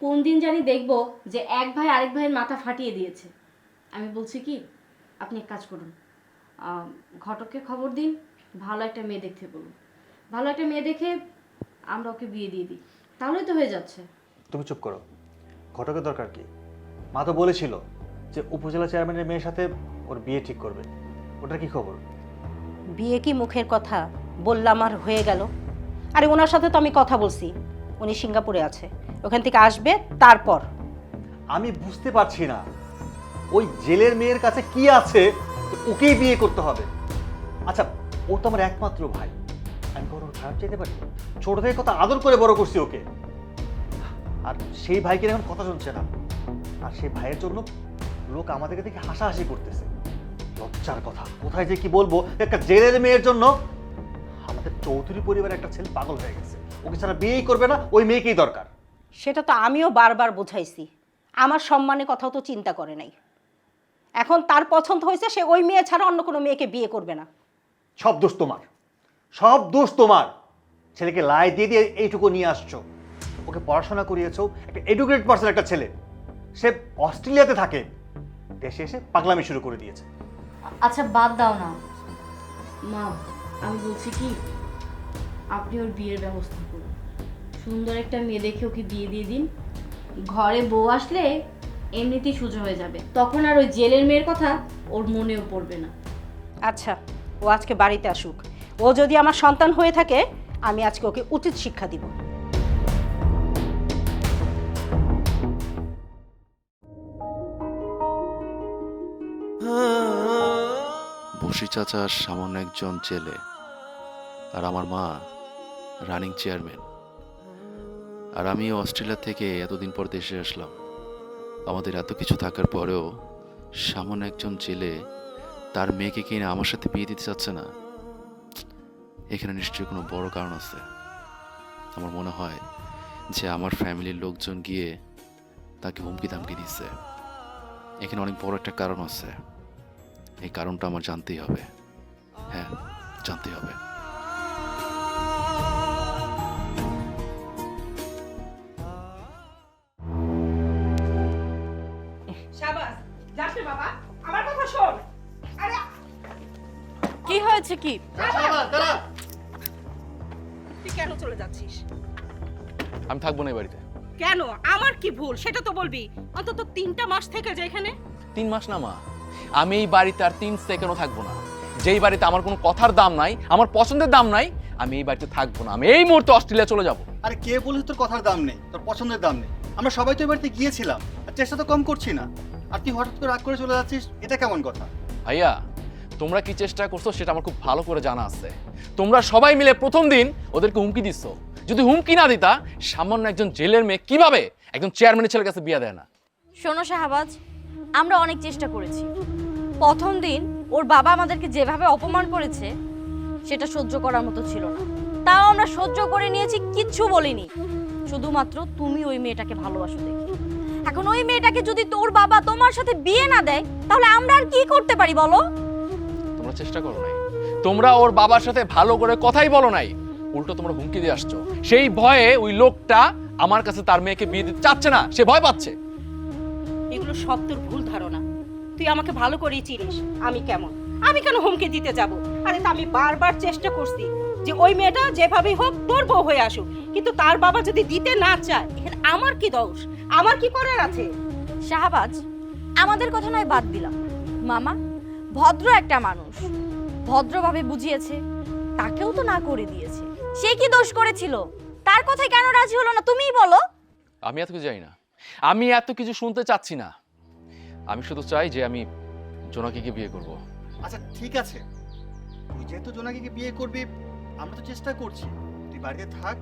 কোন দিন জানি দেখবো যে এক ভাই আরেক ভাইয়ের মাথা ফাটিয়ে দিয়েছে। আমি বলছি কি, আপনি এক কাজ করুন, ঘটককে খবর দিন, ভালো একটা মেয়ে দেখতে বলুন। ভালো একটা মেয়ে দেখে আমরা ওকে বিয়ে দিয়ে দিই, তাহলেই তো হয়ে যাচ্ছে। তুমি চুপ করো, ঘটকের দরকার কি? মা তো বলেছিল যে উপজেলা চেয়ারম্যানের মেয়ের সাথে ওর বিয়ে ঠিক করবে। ওটার কি খবর? বিয়ে কি মুখের কথা, বললাম আর হয়ে গেল? আরে ওনার সাথে তো আমি কথা বলছি, উনি সিঙ্গাপুরে আছে, ওখান থেকে আসবে তারপর। আমি বুঝতে পারছি না ওই জেলের মেয়ের কাছে কি আছে যে ওকেই বিয়ে করতে হবে। আচ্ছা, ও তো আমার একমাত্র ভাই, আমি কখনো ওর খারাপ চাইতে পারি? ছোট থেকে কত আদর করে বড় করছি ওকে, আর সেই ভাইকে এখন কথা শুনছে না। আর সেই ভাইয়ের জন্য লোক আমাদেরকে দেখে হাসাহাসি করতেছে। লজ্জার কথা, কোথায় যে কি বলবো। একটা জেলের মেয়ের জন্য আমাদের চৌধুরী পরিবারের একটা ছেলে পাগল হয়ে গেছে, ওকে ছাড়া বিয়েই করবে না, ওই মেয়েকেই দরকার। সেটা তো আমিও বারবার বোঝাইছি, আমার সম্মানের কথাও তো চিন্তা করে নাই। এখন তার পছন্দ হয়েছে, সে ওই মেয়ে ছাড়া অন্য কোনো মেয়েকে বিয়ে করবে না। সব দোষ তোমার, সব দোষ তোমার। ছেলেকে লাই দিয়ে দিয়ে এইটুকু নিয়ে আসছো, ওকে পড়াশোনা করিয়েছো, একটা এডুকেটেড পার্সন একটা ছেলে, সে অস্ট্রেলিয়াতে থাকে, দেশে এসে পাগলামি শুরু করে দিয়েছে। আচ্ছা বাদ দাও না মা, আমি বলছি কি, আপনি ওর বিয়ের ব্যবস্থা করুন। সুন্দর একটা মেয়ে দেখে ওকে বিয়ে দিয়ে দিন, ঘরে বউ আসলে এমনিতেই সোজা হয়ে যাবে, তখন আর ওই জেলের মেয়ের কথা ওর মনেও পড়বে না। আচ্ছা, ও আজকে বাড়িতে আসুক, ও যদি আমার সন্তান হয়ে থাকে আমি আজকে ওকে উচিত শিক্ষা দিব। বসি চাচার সামান্য একজন ছেলে, আর আমার মা রানিং চেয়ারম্যান, আর আমি অস্ট্রেলিয়া থেকে এতদিন পর দেশে আসলাম। আমাদের এত কিছু থাকার পরেও সামান্য একজন ছেলে তার মেয়েকে কিনে আমার সাথে বিয়ে দিতে চাচ্ছে না। এখানে নিশ্চয়ই কোনো বড় কারণ আছে। আমার মনে হয় যে আমার ফ্যামিলির লোকজন গিয়ে তাকে হুমকি দামকি দিচ্ছে। এখানে অনেক বড় একটা কারণ আছে, এই কারণটা আমার জানতেই হবে। হ্যাঁ, জানতেই হবে। শাবাশ, যাস রে বাবা, আমার কথা শোন। আরে কি হয়েছে কি? তুই কেন চলে যাচ্ছিস? আমি থাকবো না এই বাড়িতে। কেন? আমার কি ভুল সেটা তো বলবি। অন্তত 3টা মাস থেকে যে এখানে। 3 মাস না মা, আমি এই বাড়িতে আর 3 সেকেন্ডও থাকবো না। যেই বাড়িতে আমার কোনো কথার দাম নাই, আমার পছন্দের দাম নাই, আমি এই বাড়িতে থাকবো না। আমি এই মুহূর্তে অস্ট্রেলিয়া চলে যাব। আরে কে বলেছে তোর কথার দাম নেই, তোর পছন্দের দাম নেই? আমরা সবাই তো এ বাড়িতে গিয়েছিলাম, আর চেষ্টা তো কম করছি না। আর তুই হঠাৎ করে রাগ করে চলে যাচ্ছিস, এটা কেমন কথা? ভাইয়া তোমরা কি চেষ্টা করছো সেটা আমার খুব ভালো করে জানা আছে। তোমরা সবাই মিলে প্রথম দিন ওদেরকে হুমকি দিচ্ছ। যদি হুমকি না দিতা, সামান্য একজন জেলের মেয়ে কিভাবে একজন চেয়ারম্যানের ছেলের কাছে বিয়ে দেয় না? শোনো শাহবাজ, আমরা অনেক চেষ্টা করেছি। প্রথম দিন ওর বাবা আমাদেরকে যেভাবে অপমান করেছে সেটা সহ্য করার মতো ছিল না, তাও আমরা সহ্য করে নিয়েছি, কিচ্ছু বলিনি। শুধুমাত্র তুমি ওই মেয়েটাকে ভালোবাসো দেখি। এখন ওই মেয়েটাকে যদি তোর বাবা তোমার সাথে বিয়ে না দেয়, তাহলে আমরা আর কি করতে পারি বলো? তোমরা চেষ্টা করো নাই, তোমরা ওর বাবার সাথে ভালো করে কথাই বলো নাই, উল্টো তোমরা হুমকি দিয়ে আসছো। সেই ভয়ে ওই লোকটা আমার কাছে তার মেয়েকে বিয়ে দিতে চাচ্ছে না, সে ভয় পাচ্ছে। এগুলো সব তোর ভুল ধারণা। তুই আমাকে ভালো করেই চিনিস আমি কেমন। আমি কেন হুমকি দিতে যাব? আরে তা আমি বারবার চেষ্টা করছি যে ওই মেয়েটা যেভাবেই হোক তোর বউ হয়ে আসুক, কিন্তু তার বাবা যদি দিতে না চায়, এখানে আমার কি দোষ? আমার কি করার আছে? শাহবাজ, আমাদের কথা নয় বাদ দিলাম, মামা ভদ্র একটা মানুষ, ভদ্রভাবে বুঝিয়েছে, তাকেও তো না করে দিয়েছে। সে কি দোষ করেছিল? তার কথায় কেন রাজি হলো না তুমিই বলো। আমি এত কিছু জানি না, আমি এত কিছু শুনতে চাচ্ছি না। আমি শুধু চাই যে আমি জোনাকিকে বিয়ে করব। আচ্ছা ঠিক আছে, তুই যেহেতু জোনাকিকে বিয়ে করবি, আমরা তো চেষ্টা করছি। তুই বাড়িতে থাক,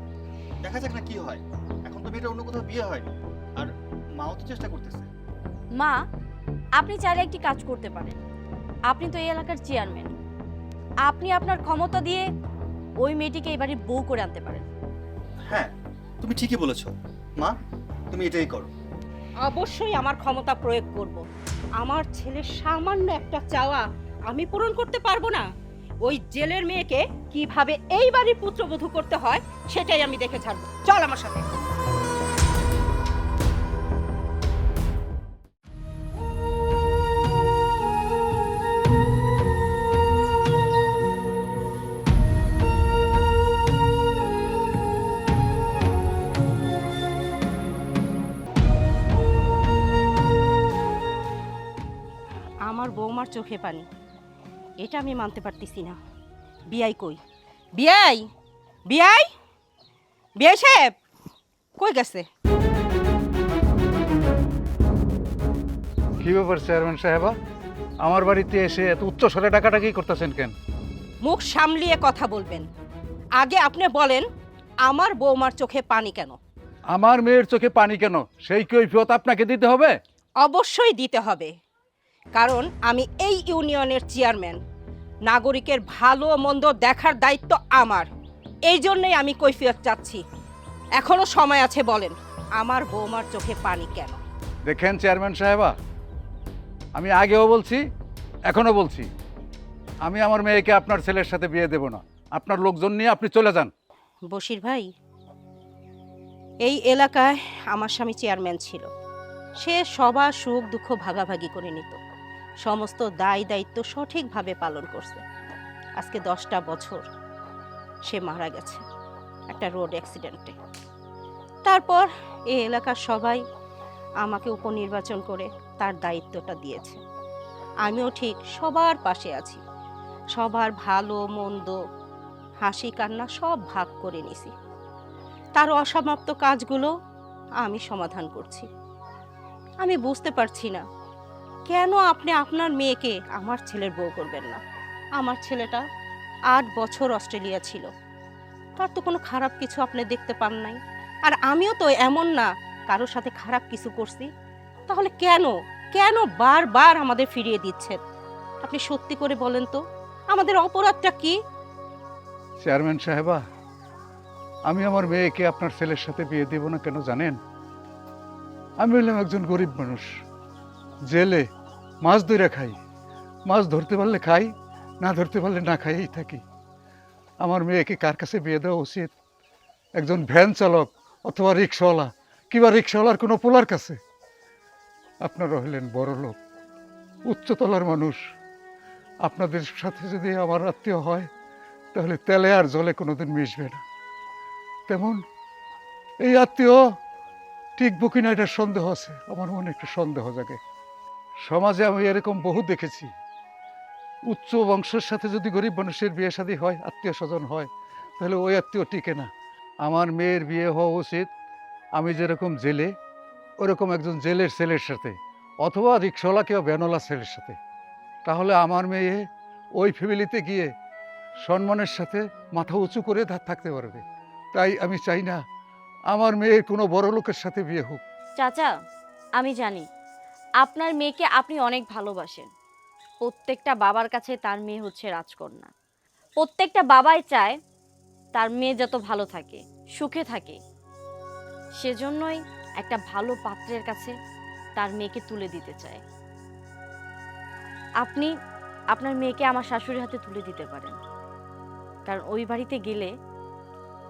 দেখা যাক না কি হয়। এখন তো মেয়েটা অন্য কোথাও বিয়ে হয়নি, আর মাও তো চেষ্টা করতেছে। মা, আপনি চাইলে একটি কাজ করতে পারেন। আপনি তো এই এলাকার চেয়ারম্যান, আপনি আপনার ক্ষমতা দিয়ে ওই মেয়েটিকে এই বাড়ির বউ করে আনতে পারেন। হ্যাঁ, তুমি ঠিকই বলেছো মা, তুমি এটাই করো। অবশ্যই আমার ক্ষমতা প্রয়োগ করব। আমার ছেলের সামান্য একটা চাওয়া আমি পূরণ করতে পারবো না? ওই জেলের মেয়েকে কিভাবে এই বাড়ির পুত্রবধূ করতে হয় সেটাই আমি দেখে ছাড়বো। চল আমার সাথে। আমার বৌমার চোখে পানি, এটা আমি মানতে পারতেছি না। বিয়াই কই? বিয়াই, বিয়াই, বিয়াই সাহেব কই গেছে? কি ব্যাপার চেয়ারম্যান সাহেবা, আমার বাড়িতে এসে এত উচ্চ স্বরে ডাকাডাকি করতেছেন কেন? মুখ সামলিয়ে কথা বলবেন। আগে আপনি বলেন আমার বৌমার চোখে পানি কেন? আমার মেয়ের চোখে পানি কেন, সেই কৈফিয়ত আপনাকে দিতে হবে? অবশ্যই দিতে হবে, কারণ আমি এই ইউনিয়নের চেয়ারম্যান। নাগরিকের ভালো মন্দ দেখার দায়িত্ব আমার। এই জন্যই আমি কৈফিয়ত চাচ্ছি। এখনো সময় আছে, বলেন আমার বৌমার চোখে পানি কেন? দেখেন চেয়ারম্যান সাহেবা, আমি আগেও বলছি, এখনো বলছি, আমি আমার মেয়েকে আপনার ছেলের সাথে বিয়ে দেব না। আপনার লোকজন নিয়ে আপনি চলে যান। বশির ভাই, এই এলাকায় আমার স্বামী চেয়ারম্যান ছিল। সে সবার সুখ দুঃখ ভাগাভাগি করে নিত, সমস্ত দায় দায়িত্ব সঠিকভাবে পালন করছে। আজকে 10টা বছর সে মারা গেছে একটা রোড অ্যাক্সিডেন্টে। তারপর এই এলাকার সবাই আমাকে উপনির্বাচন করে তার দায়িত্বটা দিয়েছে। আমিও ঠিক সবার পাশে আছি, সবার ভালো মন্দ হাসি কান্না সব ভাগ করে নিছি। তার অসমাপ্ত কাজগুলো আমি সমাধান করছি। আমি বুঝতে পারছি না কেন আপনি আপনার মেয়েকে আমার ছেলের বউ করবেন না। আমার ছেলেটা 8 বছর অস্ট্রেলিয়া ছিল, তার তো কোনো খারাপ কিছু আপনি দেখতে পান নাই। আর আমিও তো এমন না কারোর সাথে খারাপ কিছু করছি। তাহলে কেন কেন বারবার আমাদের ফিরিয়ে দিচ্ছেন? আপনি সত্যি করে বলেন তো, আমাদের অপরাধটা কি? চেয়ারম্যান সাহেবা, আমি আমার মেয়েকে আপনার ছেলের সাথে বিয়ে দেব না কেন জানেন? আমি হলাম একজন গরিব মানুষ, জেলে মাছ ধরে খাই। মাছ ধরতে পারলে খাই, না ধরতে পারলে না খাইয়েই থাকি। আমার মেয়েকে কার কাছে বিয়ে দেওয়া উচিত? একজন ভ্যান চালক অথবা রিক্সাওয়ালা, কিংবা রিক্সাওয়ালার কোনো পোলার কাছে। আপনারা হলেন বড় লোক, উচ্চতলার মানুষ। আপনাদের সাথে যদি আমার আত্মীয় হয়, তাহলে তেলে আর জলে কোনোদিন মিশবে না। তেমন এই আত্মীয় টিকবো কিনা এটা সন্দেহ আছে, আমার মনে একটা সন্দেহ জাগে। সমাজে আমি এরকম বহু দেখেছি, উচ্চ বংশের সাথে যদি গরিব মানুষের বিয়ে শাদী হয়, আত্মীয় স্বজন হয়, তাহলে ওই আত্মীয় টিকে না। আমার মেয়ের বিয়ে হওয়া উচিত আমি যেরকম জেলে ওরকম একজন জেলের ছেলের সাথে, অথবা রিক্সাওয়ালা কিংবা ভ্যানওয়ালা ছেলের সাথে, তাহলে আমার মেয়ে ওই ফ্যামিলিতে গিয়ে সম্মানের সাথে মাথা উঁচু করে থাকতে পারবে। তাই আমি চাই না আমার মেয়ের কোনো বড় লোকের সাথে বিয়ে হোক। চাচা, আমি জানি আপনার মেয়েকে আপনি অনেক ভালোবাসেন। প্রত্যেকটা বাবার কাছে তার মেয়ে হচ্ছে রাজকন্যা। প্রত্যেকটা বাবাই চায় তার মেয়ে যত ভালো থাকে, সুখে থাকে। সেজন্যই একটা ভালো পাত্রের কাছে তার মেয়েকে তুলে দিতে চায়। আপনি আপনার মেয়েকে আমার শাশুড়ির হাতে তুলে দিতে পারেন, কারণ ওই বাড়িতে গেলে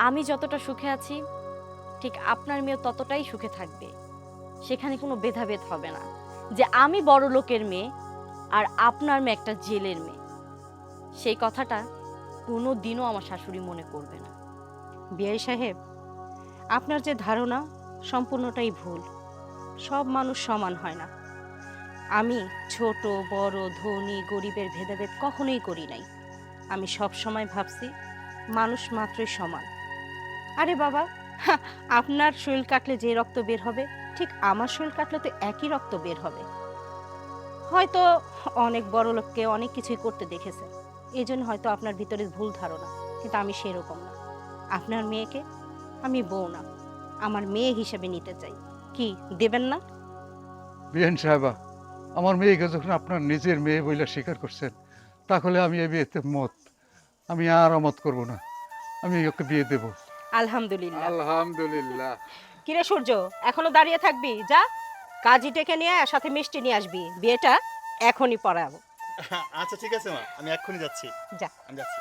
আমি যতটা সুখে আছি ঠিক আপনার মেয়ে ততটাই সুখে থাকবে। সেখানে কোনো ভেদাভেদ হবে না যে আমি বড় লোকের মেয়ে আর আপনার মেয়ে একটা জেলের মেয়ে। সেই কথাটা কোনো দিনও আমার শাশুড়ি মনে করবে না। বিআই সাহেব, আপনার যে ধারণা সম্পূর্ণটাই ভুল। সব মানুষ সমান হয় না। আমি ছোট বড় ধনী গরিবের ভেদাভেদ কখনোই করি নাই। আমি সব সময় ভাবছি মানুষ মাত্রই সমান। আরে বাবা, আপনার শরীর কাটলে যে রক্ত বের হবে ঠিক আমার শরীর কাটলে তো একই রক্ত বের হবে। হয়তো অনেক বড় লোককে অনেক কিছুই করতে দেখেছে, এই জন্য হয়তো আপনার ভিতরে ভুল ধারণা, কিন্তু আমি সেরকম না। আপনার মেয়েকে আমি বউ না, আমার মেয়ে হিসেবে নিতে চাই। কি দেবেন না? বিহান সাহেবা, আমার মেয়েকে যখন আপনার নিজের মেয়ে বইলা স্বীকার করছেন, তাহলে আমি এই বিয়েতে মত, আমি আর অমত করব না, আমি ওকে বিয়ে দেব। আলহামদুলিল্লাহ। আলহামদুলিল্লাহ। কিরে সূর্য, এখনো দাঁড়িয়ে থাকবি? যা কাজী ডেকে নিয়ে আয়, সাথে মিষ্টি নিয়ে আসবি। বিয়েটা এখনই পড়াবো। আচ্ছা ঠিক আছে মা, আমি এক্ষুনি যাচ্ছি। যা। আমি যাচ্ছি।